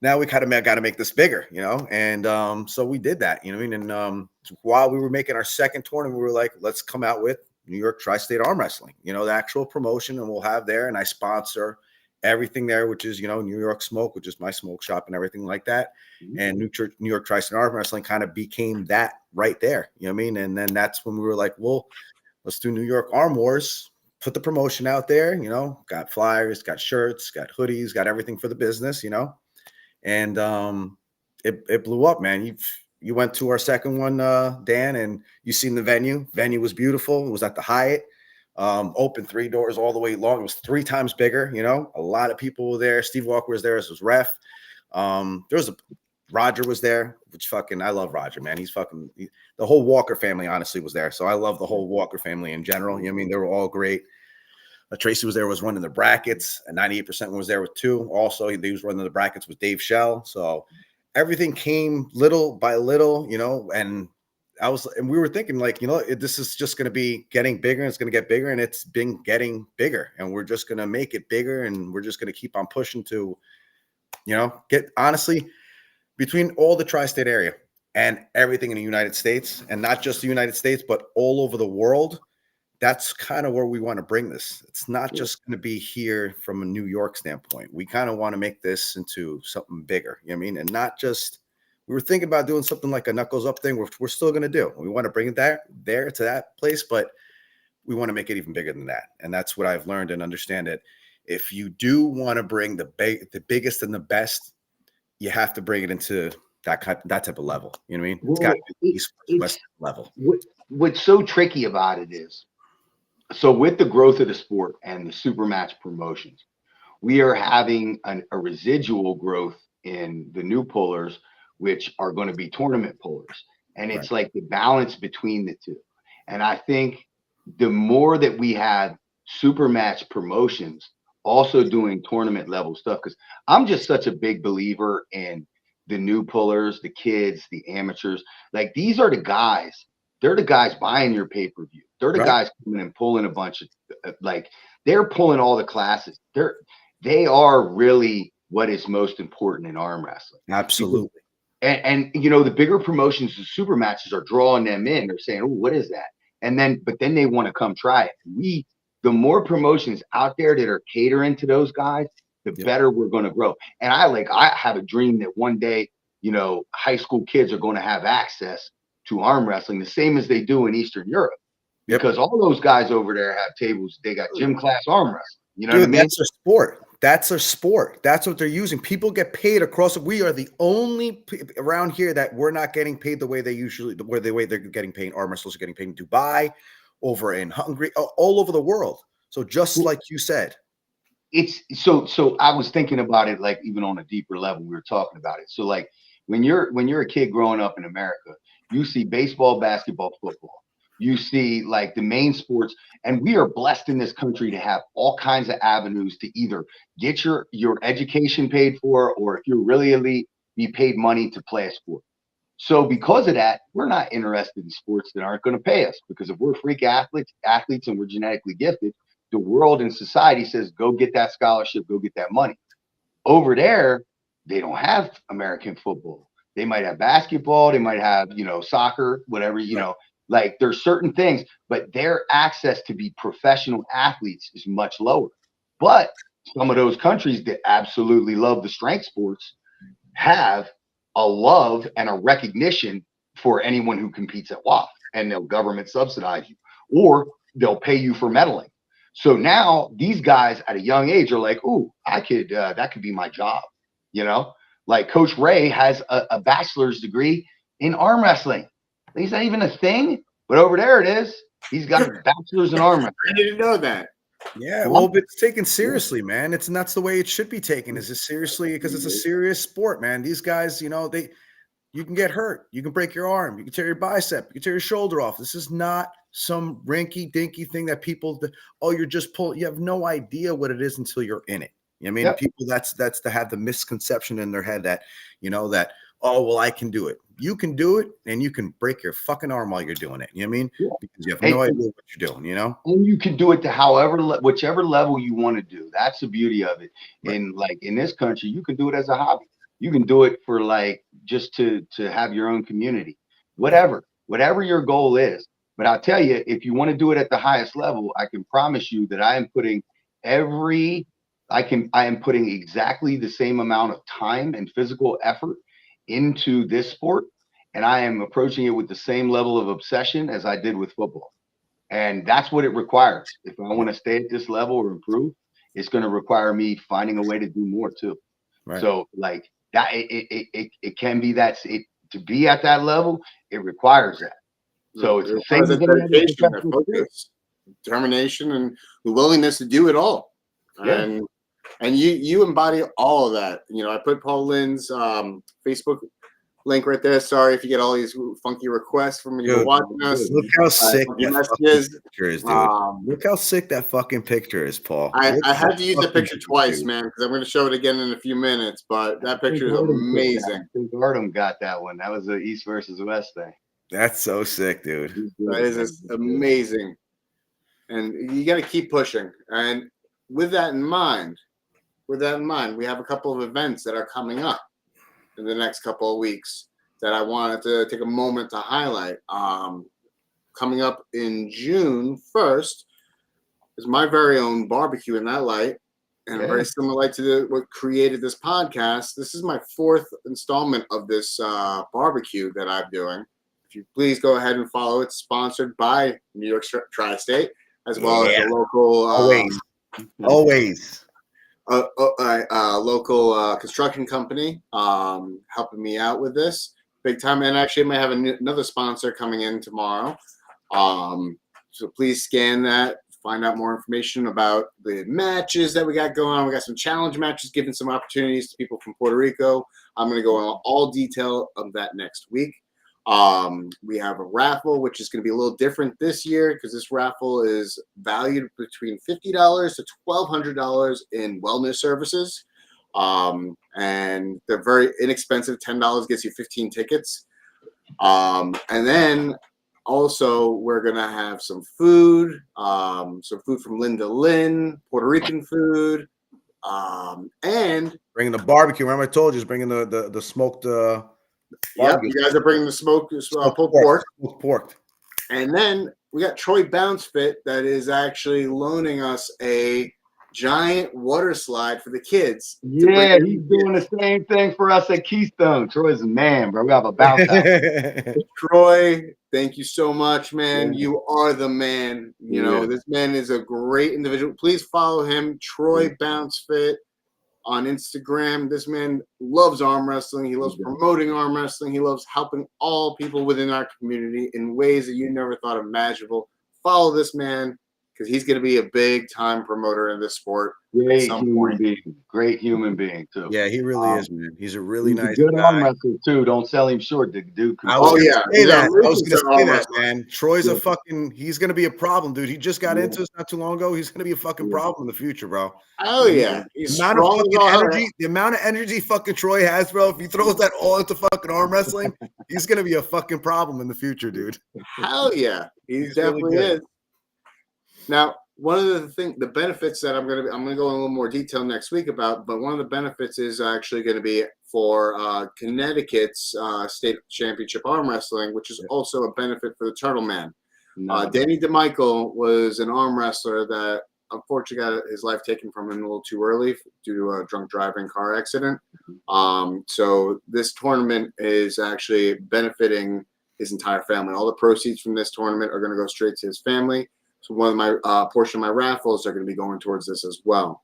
S3: now we kind of got to make this bigger, And so we did that, And while we were making our second tournament, we were like, let's come out with New York Tristate Armwrestling, the actual promotion, and we'll have there. And I sponsor everything there, which is, New York Smoke, which is my smoke shop and everything like that. And New York Tristate Armwrestling kind of became that right there. And then that's when we were like, well, let's do New York Arm Wars, put the promotion out there, got flyers, got shirts, got hoodies, got everything for the business, And it blew up, man. You went to our second one, Dan, and you seen the venue. Venue was beautiful. It was at the Hyatt. Open 3 doors all the way long. It was 3 times bigger. A lot of people were there. Steve Walker was there. This was ref. Roger was there, which I love Roger, man. He's the whole Walker family, honestly, was there. So I love the whole Walker family in general. They were all great. Tracy was there, was running the brackets, and 98% was there with 2. Also, he was running the brackets with Dave Shell. So everything came little by little, and we were thinking like, this is just going to be getting bigger, and it's going to get bigger, and it's been getting bigger, and we're just going to make it bigger, and we're just going to keep on pushing to, get honestly between all the tri-state area and everything in the United States, and not just the United States, but all over the world. That's kind of where we want to bring this. It's not just going to be here from a New York standpoint. We kind of want to make this into something bigger, and not just, we were thinking about doing something like a knuckles up thing, which we're still going to do. We want to bring it there to that place, but we want to make it even bigger than that. And that's what I've learned and understand it. If you do want to bring the biggest and the best, you have to bring it into that type of level. You know what I mean? It's got to be East West level.
S2: What's so tricky about it is, so with the growth of the sport and the super match promotions, we are having a residual growth in the new pullers, which are going to be tournament pullers. And it's like the balance between the two. And I think the more that we have super match promotions also doing tournament level stuff, because I'm just such a big believer in the new pullers, the kids, the amateurs. Like, these are the guys. They're the guys buying your pay-per-view. They're the guys coming and pulling a bunch of, they're pulling all the classes. They are really what is most important in arm wrestling.
S3: Absolutely.
S2: And the bigger promotions, the super matches, are drawing them in. They're saying, oh, what is that? But then they want to come try it. The more promotions out there that are catering to those guys, the better we're going to grow. And I have a dream that one day, high school kids are going to have access to arm wrestling the same as they do in Eastern Europe, because all those guys over there have tables. They got gym class arm wrestling. You know what I mean?
S3: That's their sport. That's their sport. That's what they're using. People get paid across. We are the only around here that we're not getting paid the way they're getting paid. Arm wrestlers are getting paid in Dubai, over in Hungary, all over the world. So just like you said,
S2: it's so I was thinking about it, like, even on a deeper level, we were talking about it. So like when you're a kid growing up in America, you see baseball, basketball, football. You see like the main sports, and we are blessed in this country to have all kinds of avenues to either get your education paid for, or if you're really elite, be paid money to play a sport. So because of that, we're not interested in sports that aren't going to pay us, because if we're freak athletes and we're genetically gifted, the world and society says, go get that scholarship, go get that money. Over there, they don't have American football. They might have basketball, they might have, soccer, whatever, like there's certain things, but their access to be professional athletes is much lower. But some of those countries that absolutely love the strength sports have a love and a recognition for anyone who competes at WAF, and they'll government subsidize you, or they'll pay you for medaling. So now these guys at a young age are like, ooh, that could be my job. Like Coach Ray has a bachelor's degree in arm wrestling. He's not even a thing, but over there it is. He's got a bachelor's in arm wrestling.
S1: I didn't know that.
S3: Yeah, well, but it's taken seriously, man. And that's the way it should be taken. Is it seriously, because it's a serious sport, man. These guys, you can get hurt. You can break your arm. You can tear your bicep. You can tear your shoulder off. This is not some rinky-dinky thing that people, you're just pulling. You have no idea what it is until you're in it. You know what I mean?
S2: Yep.
S3: People, that's to have the misconception in their head that, that, oh, well, I can do it. You can do it, and you can break your fucking arm while you're doing it. You know what I mean?
S2: Yeah.
S3: Because you have no idea what you're doing,
S2: And you can do it to whichever level you want to do. That's the beauty of it. Right. And like in this country, you can do it as a hobby. You can do it for like just to have your own community, whatever your goal is. But I'll tell you, if you want to do it at the highest level, I can promise you that I am putting exactly the same amount of time and physical effort into this sport, and I am approaching it with the same level of obsession as I did with football. And that's what it requires. If I want to stay at this level or improve, it's going to require me finding a way to do more too. Right. So like that, it can be that to be at that level, it requires that. So it's the same as
S1: dedication, that focus, determination, and the willingness to do it all. Yeah. And you embody all of that. I put Paul Linn's Facebook link right there. Sorry if you get all these funky requests from you watching us.
S3: Look how sick that picture is, dude. Look how sick that fucking picture is, Paul.
S1: I had to use the picture twice, man, because I'm going to show it again in a few minutes. But that picture is amazing.
S2: I think Artem got that one. That was the East versus West thing.
S3: That's so sick, dude.
S1: That is amazing. And you got to keep pushing. And with that in mind, we have a couple of events that are coming up in the next couple of weeks that I wanted to take a moment to highlight. Coming up in June 1st is my very own barbecue in that light. And very similar to what created this podcast. This is my 4th installment of this barbecue that I'm doing. If you please go ahead and follow it. Sponsored by New York Tri-State, as well as a local
S3: always
S1: local construction company helping me out with this big time. And actually, I might have another sponsor coming in tomorrow. So please scan that. Find out more information about the matches that we got going on. We got some challenge matches, giving some opportunities to people from Puerto Rico. I'm going to go into all detail of that next week. We have a raffle, which is going to be a little different this year because this raffle is valued between $50 to $1,200 in wellness services. And they're very inexpensive. $10 gets you 15 tickets. And then also we're going to have some food from Linn, Puerto Rican food, and
S3: bringing the barbecue. Remember I told you, bringing the smoked,
S1: yep, you guys are bringing the smoked pulled pork. And then we got Troy Bounce Fit that is actually loaning us a giant water slide for the kids.
S2: Yeah, he's doing the same thing for us at Keystones. Troy's a man, bro. We have a bounce house.
S1: Troy, thank you so much, man. Yeah. You are the man. This man is a great individual. Please follow him, Troy Bounce Fit, on Instagram. This man loves arm wrestling. He loves promoting arm wrestling. He loves helping all people within our community in ways that you never thought imaginable. Follow this man because he's going to be a big time promoter in this sport.
S2: Great human being too.
S3: Yeah, he really is, man. He's a really nice
S2: good
S3: guy.
S2: arm wrestler too. Don't sell him short. The dude.
S3: I was going to say that, man. Troy's a fucking. He's going to be a problem, dude. He just got into us not too long ago. He's going to be a fucking problem in the future, bro.
S1: Oh yeah,
S3: the amount of energy fucking Troy has, bro. If he throws that all into fucking arm wrestling, he's going to be a fucking problem in the future, dude.
S1: Hell yeah, he definitely is. Now, one of the benefits that I'm going to go in a little more detail next week about, but one of the benefits is actually going to be for Connecticut's state championship arm wrestling, which is also a benefit for the Turtle Man. Danny DeMichael was an arm wrestler that unfortunately got his life taken from him a little too early due to a drunk driving car accident. So this tournament is actually benefiting his entire family. All the proceeds from this tournament are going to go straight to his family. So one of my portion of my raffles are going to be going towards this as well.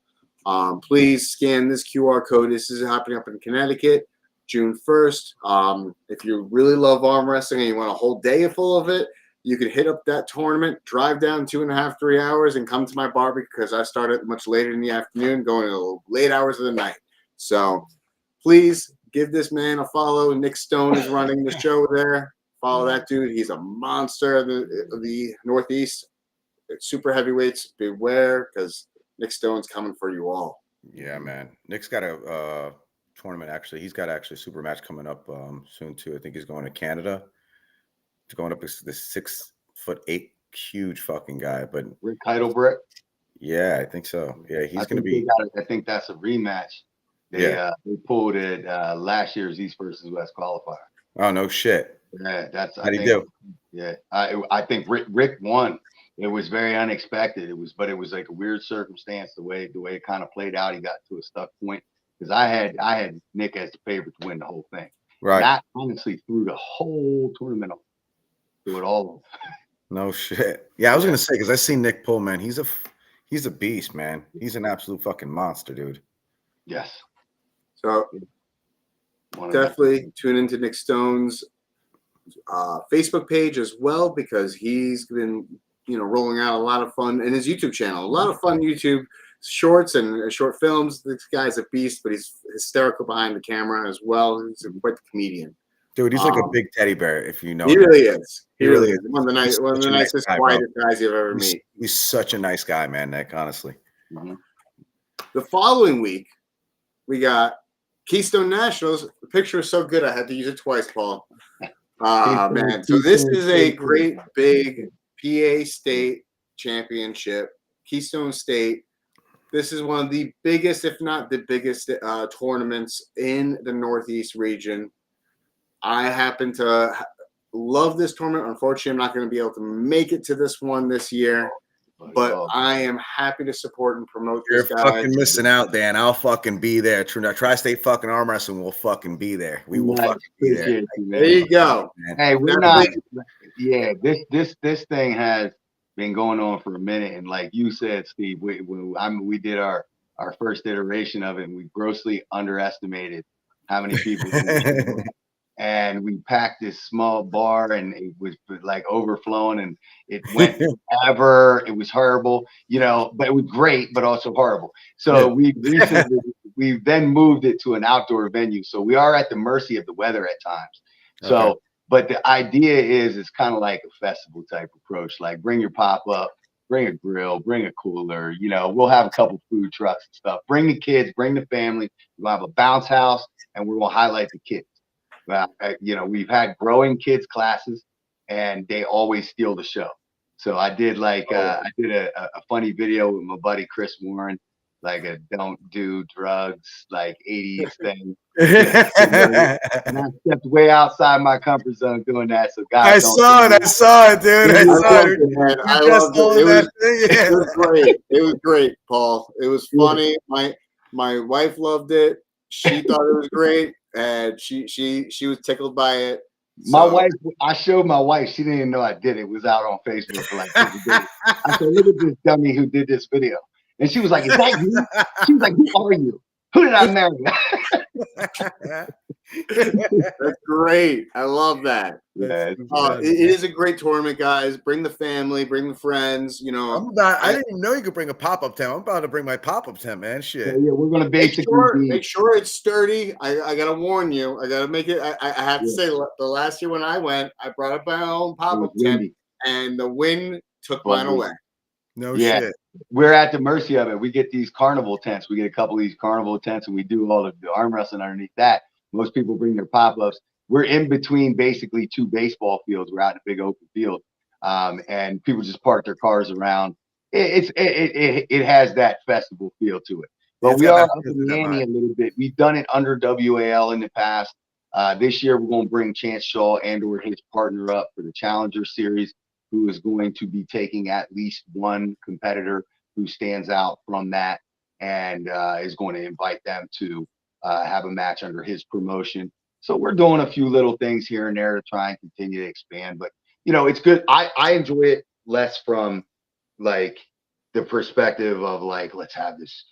S1: Please scan this QR code. This is happening up in Connecticut, June 1st. If you really love arm wrestling and you want a whole day full of it, you can hit up that tournament, drive down 2.5, 3 hours, and come to my barbecue because I start it much later in the afternoon, going to the late hours of the night. So please give this man a follow. Nick Stone is running the show there. Follow that dude. He's a monster of the Northeast. Super heavyweights, beware, because Nick Stone's coming for you all.
S3: Yeah, man. Nick's got a tournament, actually. He's got actually a super match coming up soon, too. I think he's going to Canada. He's going up this 6'8", huge fucking guy. But
S2: Rick Heidelberg.
S3: Yeah, I think so. Yeah, he's going to be.
S2: I think that's a rematch. They pulled it last year's East versus West qualifier.
S3: Oh, no shit.
S2: Yeah, that's.
S3: How'd he do?
S2: Yeah, I think Rick won. It was very unexpected. It was like a weird circumstance. The way it kind of played out, he got to a stuck point because I had Nick as the favorite to win the whole thing.
S3: Right.
S2: And I honestly threw the whole tournament off. Threw it all off.
S3: No shit. Yeah, I was gonna say because I seen Nick pull, man. He's a beast, man. He's an absolute fucking monster, dude.
S2: Yes.
S1: So definitely tune into Nick Stone's Facebook page as well, because he's been rolling out a lot of fun in his YouTube channel. A lot of fun YouTube shorts and short films. This guy's a beast, but he's hysterical behind the camera as well. He's quite the comedian.
S3: Dude, he's like a big teddy bear, if you know.
S1: He really is.
S3: He really is.
S1: One of the nicest, quietest guys you've ever met.
S3: He's such a nice guy, man, Nick, honestly.
S2: Mm-hmm.
S1: The following week, we got Keystone Nationals. The picture is so good, I had to use it twice, Paul. Man. So this is a great, big PA State Championship. Keystone State. This is one of the biggest, if not the biggest, tournaments in the Northeast region. I happen to love this tournament. Unfortunately, I'm not going to be able to make it to this one this year, but I am happy to support and promote this guy.
S3: You're fucking missing out, Dan. I'll fucking be there. Tri-State fucking arm wrestling will fucking be there. We will fucking be there.
S1: There you go.
S2: Hey, we're not. Yeah, this thing has been going on for a minute, and like you said, Steve, we did our first iteration of it, and we grossly underestimated how many people. And we packed this small bar, and it was like overflowing, and it went forever. It was horrible, but it was great, but also horrible. So we then moved it to an outdoor venue. So we are at the mercy of the weather at times. So, but the idea is it's kind of like a festival type approach. Like bring your pop-up, bring a grill, bring a cooler. We'll have a couple food trucks and stuff. Bring the kids, bring the family. We'll have a bounce house, and we're gonna highlight the kids. We've had growing kids classes, and they always steal the show. So I did a funny video with my buddy Chris Warren, like a don't do drugs, like 80s thing. And I stepped way outside my comfort zone doing that. So guys,
S3: I saw it, dude. I saw it, man.
S1: I loved it. It was great. It was great, Paul. It was funny. My wife loved it. She thought it was great. And she was tickled by it.
S2: My wife, I showed my wife. She didn't even know I did it. It was out on Facebook for like 2 days. I said, "Look at this dummy who did this video," and she was like, "Is that you?" She was like, "Who are you? Who did I marry?"
S1: That's great. I love that.
S2: Yeah,
S1: it is a great tournament, guys. Bring the family, bring the friends.
S3: I didn't even know you could bring a pop-up tent. I'm about to bring my pop-up tent, man. Shit.
S2: Yeah, we're gonna basically
S1: make sure it's sturdy. I gotta warn you. I gotta make it. I have to say, the last year when I went, I brought up my own pop-up tent, and the wind took mine away.
S3: No shit.
S2: We're at the mercy of it. We get these carnival tents. We get a couple of these carnival tents, and we do all of the arm wrestling underneath that. Most people bring their pop-ups. We're in between basically 2 baseball fields. We're out in a big open field, and people just park their cars around. It has that festival feel to it. But we are up in the ante a little bit. We've done it under WAL in the past. This year, we're going to bring Chance Shaw and/or his partner up for the Challenger Series, who is going to be taking at least one competitor who stands out from that, and is going to invite them to have a match under his promotion. So we're doing a few little things here and there to try and continue to expand. But, it's good. I enjoy it less from like the perspective of like, let's have this,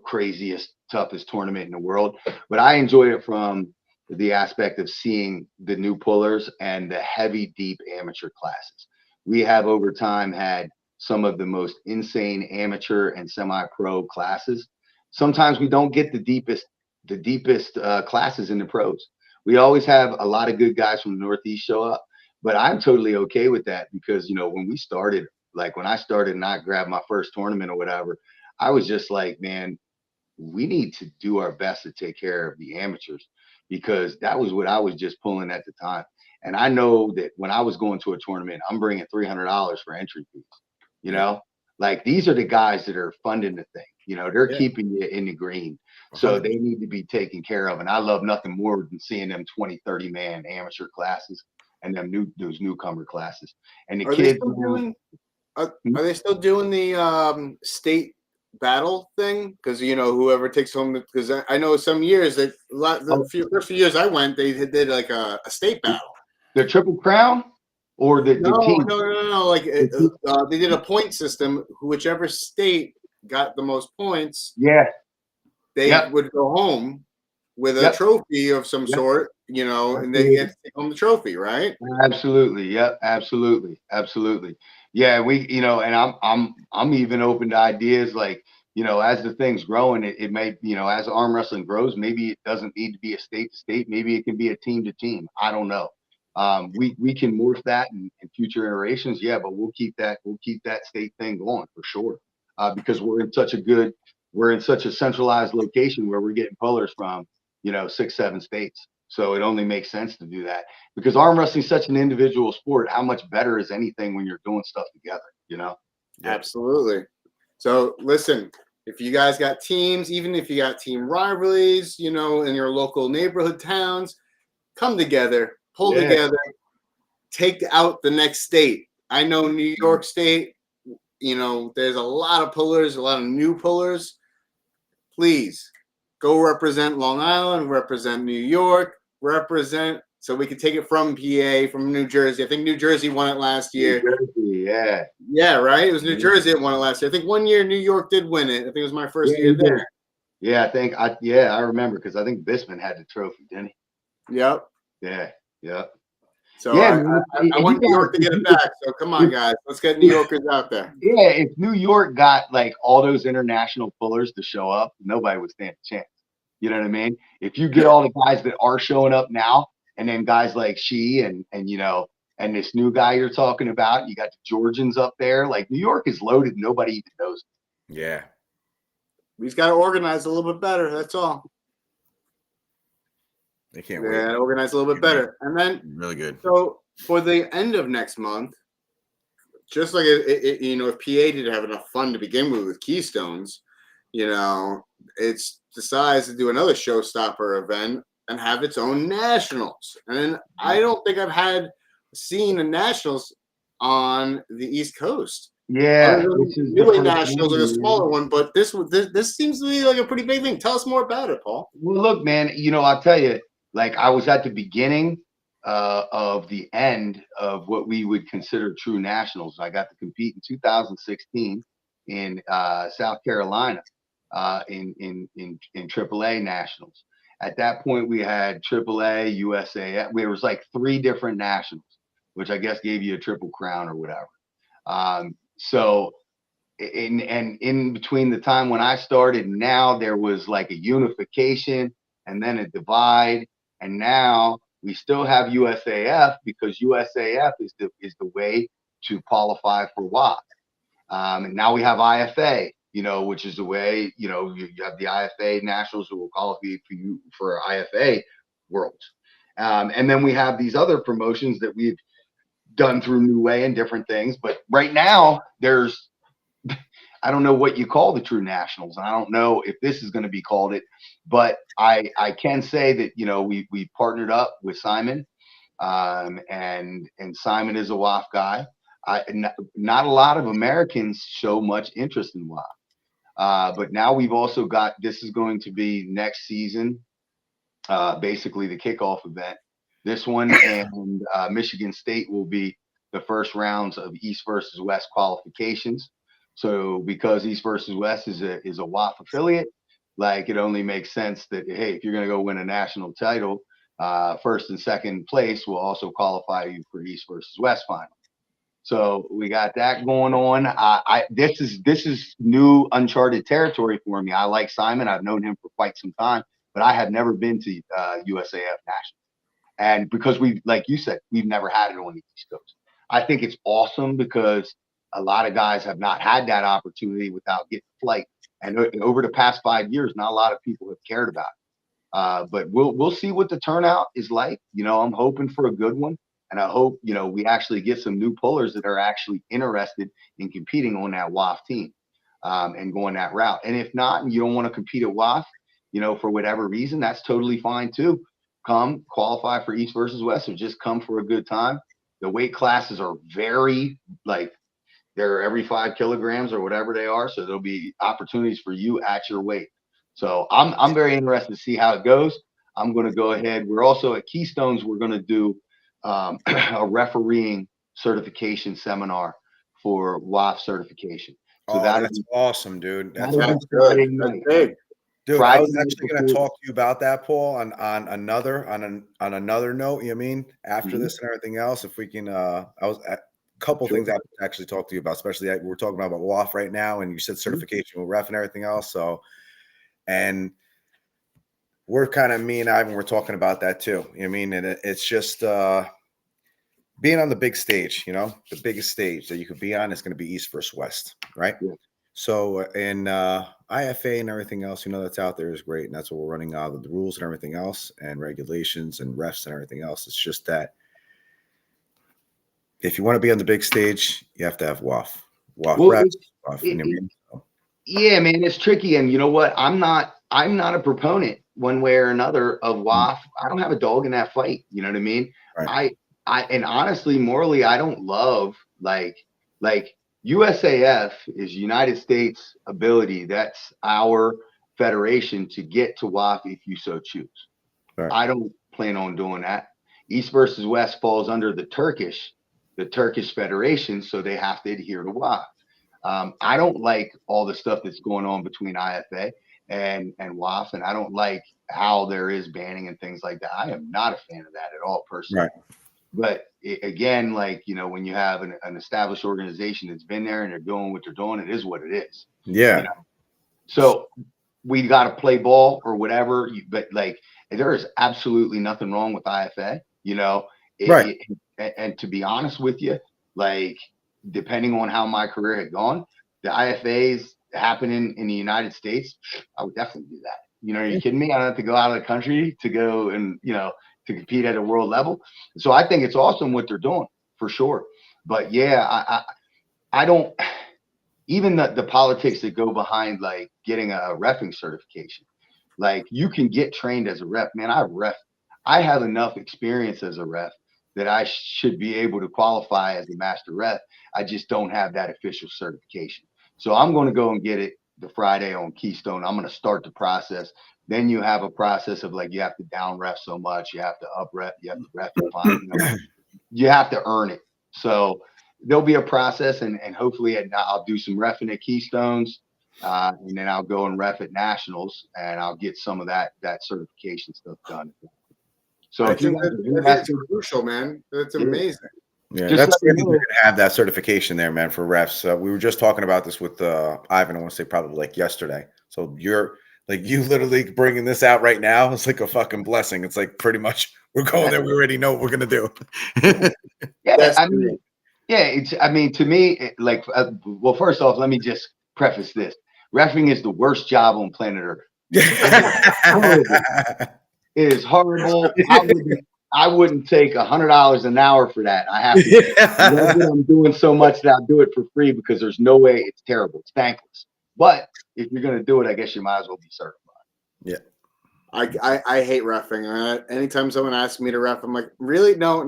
S2: craziest, toughest tournament in the world. But I enjoy it from the aspect of seeing the new pullers and the heavy, deep amateur classes. We have over time had some of the most insane amateur and semi-pro classes. Sometimes we don't get the deepest the deepest classes in the pros. We always have a lot of good guys from the Northeast show up, but I'm totally okay with that because, you know, when we started, like when I started and I grabbed my first tournament or whatever, I was just like, man, we need to do our best to take care of the amateurs because that was what I was just pulling at the time. And I know that when I was going to a tournament, I'm bringing $300 for entry fees, you know, like these are the guys that are funding the thing, you know, they're keeping you in the green. So they need to be taken care of. And I love nothing more than seeing them 20, 30 man amateur classes and those newcomer classes. And the kids.
S1: Are they still doing the state battle thing? Because you know whoever takes home. Because I know some years that the first few years I went, they did like a state battle.
S2: The Triple Crown, or the team?
S1: No. Like they did a point system. Whichever state got the most points, they would go home with a trophy of some sort. You know, and they get to take home the trophy, right?
S2: Absolutely. Yep. Absolutely. Yeah, we, you know, and I'm even open to ideas like, you know, as the thing's growing, it may, you know, as arm wrestling grows, maybe it doesn't need to be a state to state. Maybe it can be a team to team. I don't know. We can morph that in future iterations. Yeah, but we'll keep that state thing going for sure. Because we're in such a centralized location where we're getting pullers from, you know, 6, 7 states. So it only makes sense to do that because arm wrestling is such an individual sport. How much better is anything when you're doing stuff together, you know?
S1: Absolutely. So listen, if you guys got teams, even if you got team rivalries, you know, in your local neighborhood towns, come together, pull together, take out the next state. I know New York State, you know, there's a lot of pullers, a lot of new pullers. Please go represent Long Island, represent New York, represent so we could take it from PA, from New Jersey. I think New Jersey won it last year.
S2: New Jersey,
S1: yeah, right. It was New Jersey that won it last year. I think one year New York did win it. I think it was my first year there.
S2: Yeah, I remember because I think Bisman had the trophy, didn't
S1: he? Yep.
S2: Yeah.
S1: So I want New York to get it back. So come on, guys, let's get New Yorkers out there.
S2: Yeah, if New York got like all those international pullers to show up, nobody would stand a chance. You know what I mean? If you get all the guys that are showing up now, and then guys like She and you know, and this new guy you're talking about, you got the Georgians up there. Like New York is loaded. Nobody even knows.
S3: Yeah.
S1: We just got to organize a little bit better. That's all.
S3: They can't wait.
S1: Yeah, organize a little bit better. And then
S3: really good.
S1: So for the end of next month, just like you know, if PA didn't have enough fun to begin with Keystones, you know, it's decides to do another showstopper event and have its own nationals. And I don't think I've seen a nationals on the East Coast.
S2: Yeah,
S1: Nuway nationals are a smaller one, but this seems to be like a pretty big thing. Tell us more about it, Paul.
S2: Well, look, man, you know, I'll tell you, like I was at the beginning of the end of what we would consider true nationals. I got to compete in 2016 in South Carolina in AAA nationals. At that point, we had AAA, USAF. There was like 3 different nationals, which I guess gave you a triple crown or whatever. So in between the time when I started and now, there was like a unification and then a divide, and now we still have USAF because USAF is the way to qualify for WAF. And now we have IFA, you know, which is the way, you know, you have the IFA nationals who will qualify for you for IFA worlds. And then we have these other promotions that we've done through Nuway and different things. But right now there's, I don't know what you call the true nationals, and I don't know if this is going to be called it, but I can say that, you know, we partnered up with Simon, and Simon is a WAF guy. Not a lot of Americans show much interest in WAF, but now we've also got, this is going to be next season, basically the kickoff event. This one and Michigan State will be the first rounds of East versus West qualifications. So because East versus West is a WAF affiliate, like it only makes sense that, hey, if you're going to go win a national title, first and second place will also qualify you for East versus West final. So we got that going on. This is new uncharted territory for me. I like Simon. I've known him for quite some time. but I have never been to USAF Nationals. And because like you said, we've never had it on the East Coast. I think it's awesome because a lot of guys have not had that opportunity without getting a flight. And over the past 5 years, not a lot of people have cared about it. But we'll see what the turnout is like. I'm hoping for a good one. And I hope, we actually get some new pullers that are actually interested in competing on that WAF team and going that route. And if not, and you don't want to compete at WAF, for whatever reason, that's totally fine too. Come qualify for East versus West or just come for a good time. The weight classes are very they're every 5 kilograms or whatever they are. So there'll be opportunities for you at your weight. So I'm very interested to see how it goes. I'm going to go ahead. We're also at Keystones. We're going to do a refereeing certification seminar for WAF certification. So
S3: that's awesome, dude. That's
S1: good. That's big.
S3: Dude,
S2: Friday
S3: I was actually going to talk to you about that, Paul, on another note. After this and everything else, if we can, couple things I actually talk to you about, especially we're talking about WAF right now, and you said certification with ref and everything else. So, and we're kind of, me and Ivan, we're talking about that too. And it's just being on the big stage. The biggest stage that you could be on is going to be East versus West, right? Yeah. So, and IFA and everything else, that's out there is great, and that's what we're running out of the rules and everything else, and regulations and refs and everything else. It's just that if you want to be on the big stage, you have to have WAF.
S2: Yeah, man, it's tricky. And you know what? I'm not a proponent one way or another of WAF. I don't have a dog in that fight. You know what I mean? Right. And honestly, morally, I don't love like USAF is United States ability. That's our federation to get to WAF if you so choose. Right. I don't plan on doing that. East versus West falls under the Turkish Federation, so they have to adhere to WAF. I don't like all the stuff that's going on between IFA and WAF, and I don't like how there is banning and things like that. I am not a fan of that at all, personally. Right. But again, when you have an established organization that's been there and they're doing what they're doing, it is what it is.
S3: Yeah.
S2: So we got to play ball or whatever. But there is absolutely nothing wrong with IFA.
S3: Right.
S2: And to be honest with you, depending on how my career had gone, the IFAs happening in the United States, I would definitely do that. Are you kidding me? I don't have to go out of the country to go and, to compete at a world level. So I think it's awesome what they're doing for sure. But yeah, I don't, even the politics that go behind getting a reffing certification, you can get trained as a ref. Man, I have enough experience as a ref that I should be able to qualify as a master ref. I just don't have that official certification. So I'm going to go and get it the Friday on Keystone. I'm going to start the process. Then you have a process of you have to down ref so much, you have to up ref, you have to ref and fine, you have to earn it. So there'll be a process, and hopefully I'll do some reffing at Keystones, and then I'll go and ref at Nationals, and I'll get some of that certification stuff done. So
S1: I think that's crucial, man. That's amazing.
S3: Yeah, that's great that you're gonna have that certification there, man, for refs. We were just talking about this with Ivan. I want to say probably yesterday. So you're you literally bringing this out right now. It's like a fucking blessing. It's pretty much we're going there. We already know what we're gonna do.
S2: To me, well, first off, let me just preface this: reffing is the worst job on planet Earth. It is horrible. I wouldn't take $100 an hour for that. I have to. I'm doing so much that I'll do it for free because there's no way. It's terrible. It's thankless. But if you're going to do it, I guess you might as well be certified.
S3: Yeah.
S1: I hate reffing. Anytime someone asks me to ref, I'm like, really? No.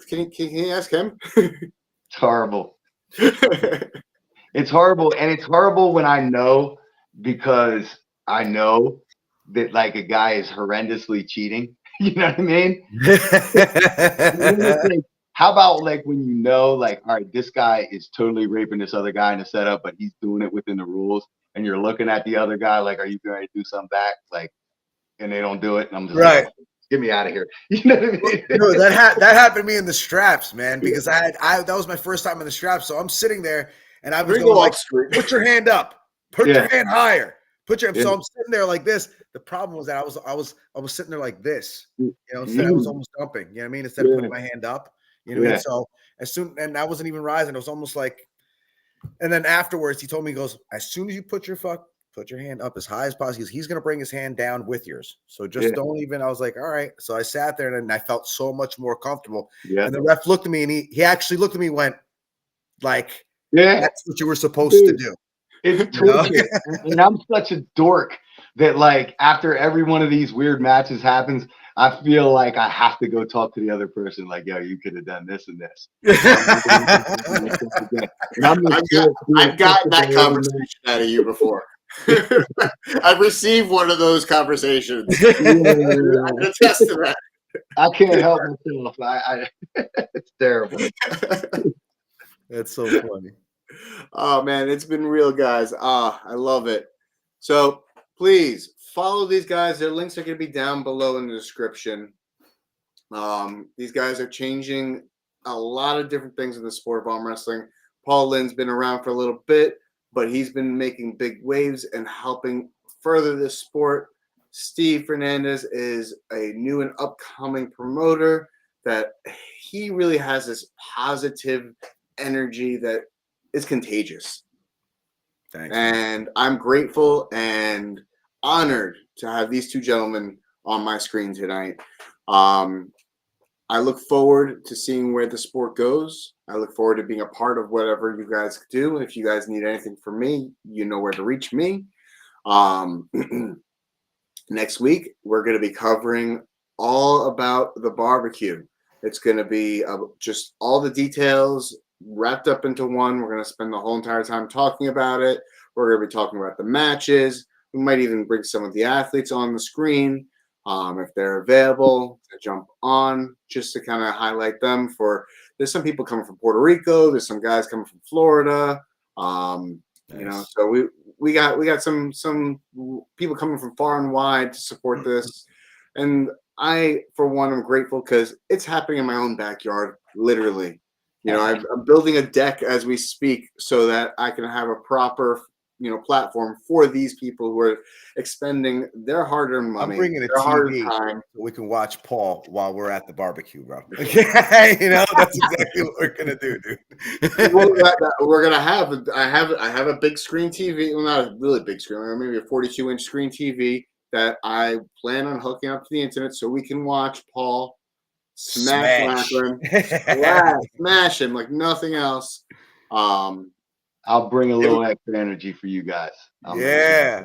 S1: Can you ask him?
S2: It's horrible. It's horrible, and it's horrible when I know, because I know that a guy is horrendously cheating. You know what I mean? How about when all right, this guy is totally raping this other guy in the setup, but he's doing it within the rules, and you're looking at the other guy are you going to do something back? And they don't do it, and I'm just
S3: right.
S2: Get me out of here. You know what I mean?
S3: No, that happened to me in the straps, man, because that was my first time in the straps. So I'm sitting there and I was going put your hand up, put your hand higher, Put your so I'm sitting there like this. The problem was that I was sitting there like this, you know, so I was almost dumping, you know what I mean? Instead of putting my hand up, you know what I mean? So as soon and I wasn't even rising, it was almost like, and then afterwards he told me, he goes, as soon as you put your hand up as high as possible, he's gonna bring his hand down with yours. So just don't even, I was like, all right. So I sat there and I felt so much more comfortable. And the ref looked at me and he actually looked at me and went, like, that's what you were supposed to do.
S2: It's torture. And I'm such a dork that, like, after every one of these weird matches happens, I feel like I have to go talk to the other person, like, yo, you could have done this and this.
S1: I've gotten that conversation out of you before. I've received one of those conversations. I can attest to that.
S2: I can't help myself. It's terrible.
S3: That's so funny.
S1: Oh man, it's been real, guys. I love it. So please follow these guys. Their links are going to be down below in the description. These guys are changing a lot of different things in the sport of arm wrestling. Paul Linn's been around for a little bit, but he's been making big waves and helping further this sport. Steve Fernandez is a new and upcoming promoter that he really has this positive energy that is contagious.
S3: Thanks.
S1: And I'm grateful and honored to have these two gentlemen on my screen tonight. I look forward to seeing where the sport goes. I look forward to being a part of whatever you guys do. If you guys need anything from me, you know where to reach me. Next week, we're going to be covering all about the barbecue. It's going to be just all the details wrapped up into one. We're going to spend the whole entire time talking about it. We're going to be talking about the matches. We might even bring some of the athletes on the screen if they're available to jump on, just to kind of highlight them. There's some people coming from Puerto Rico. There's some guys coming from Florida. You know, so we got some people coming from far and wide to support this. And I, for one, am grateful because it's happening in my own backyard, literally. You know, I'm building a deck as we speak so that I can have a proper, you know, platform for these people who are expending their hard-earned money.
S3: I'm bringing a
S1: their
S3: TV
S1: time.
S3: so we can watch Paul while we're at the barbecue, bro. You know, that's exactly what we're gonna do, dude.
S1: We're gonna have. I have a big screen TV. Well, not a really big screen. Maybe a 42-inch screen TV that I plan on hooking up to the internet so we can watch Paul smash him like nothing else.
S2: I'll bring a little extra energy for you guys.
S1: Oh yeah!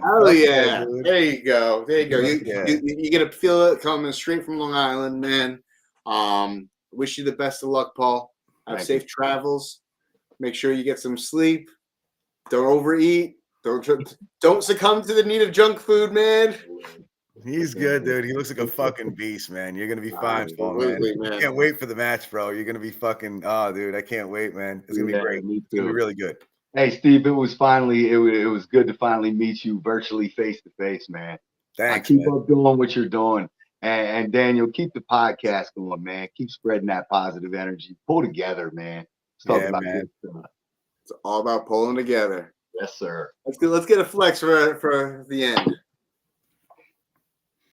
S1: There you go. You get to feel it coming straight from Long Island, man. Wish you the best of luck, Paul. Have safe travels. Make sure you get some sleep. Don't overeat. Don't succumb to the need of junk food, man.
S3: He's good, dude. He looks like a fucking beast, man. You're gonna be fine, Paul, man. Can't wait for the match, bro. You're gonna be fucking. Oh, dude, I can't wait, man. It's gonna be great. It's gonna be really good.
S2: Hey, Steve, it was good to finally meet you virtually face to face, man.
S3: Thanks.
S2: Keep up doing what you're doing. And Daniel, keep the podcast going, man. Keep spreading that positive energy. Pull together, man. Let's talk about
S3: man.
S1: It's all about pulling together.
S2: Yes, sir.
S1: Let's get a flex for the end.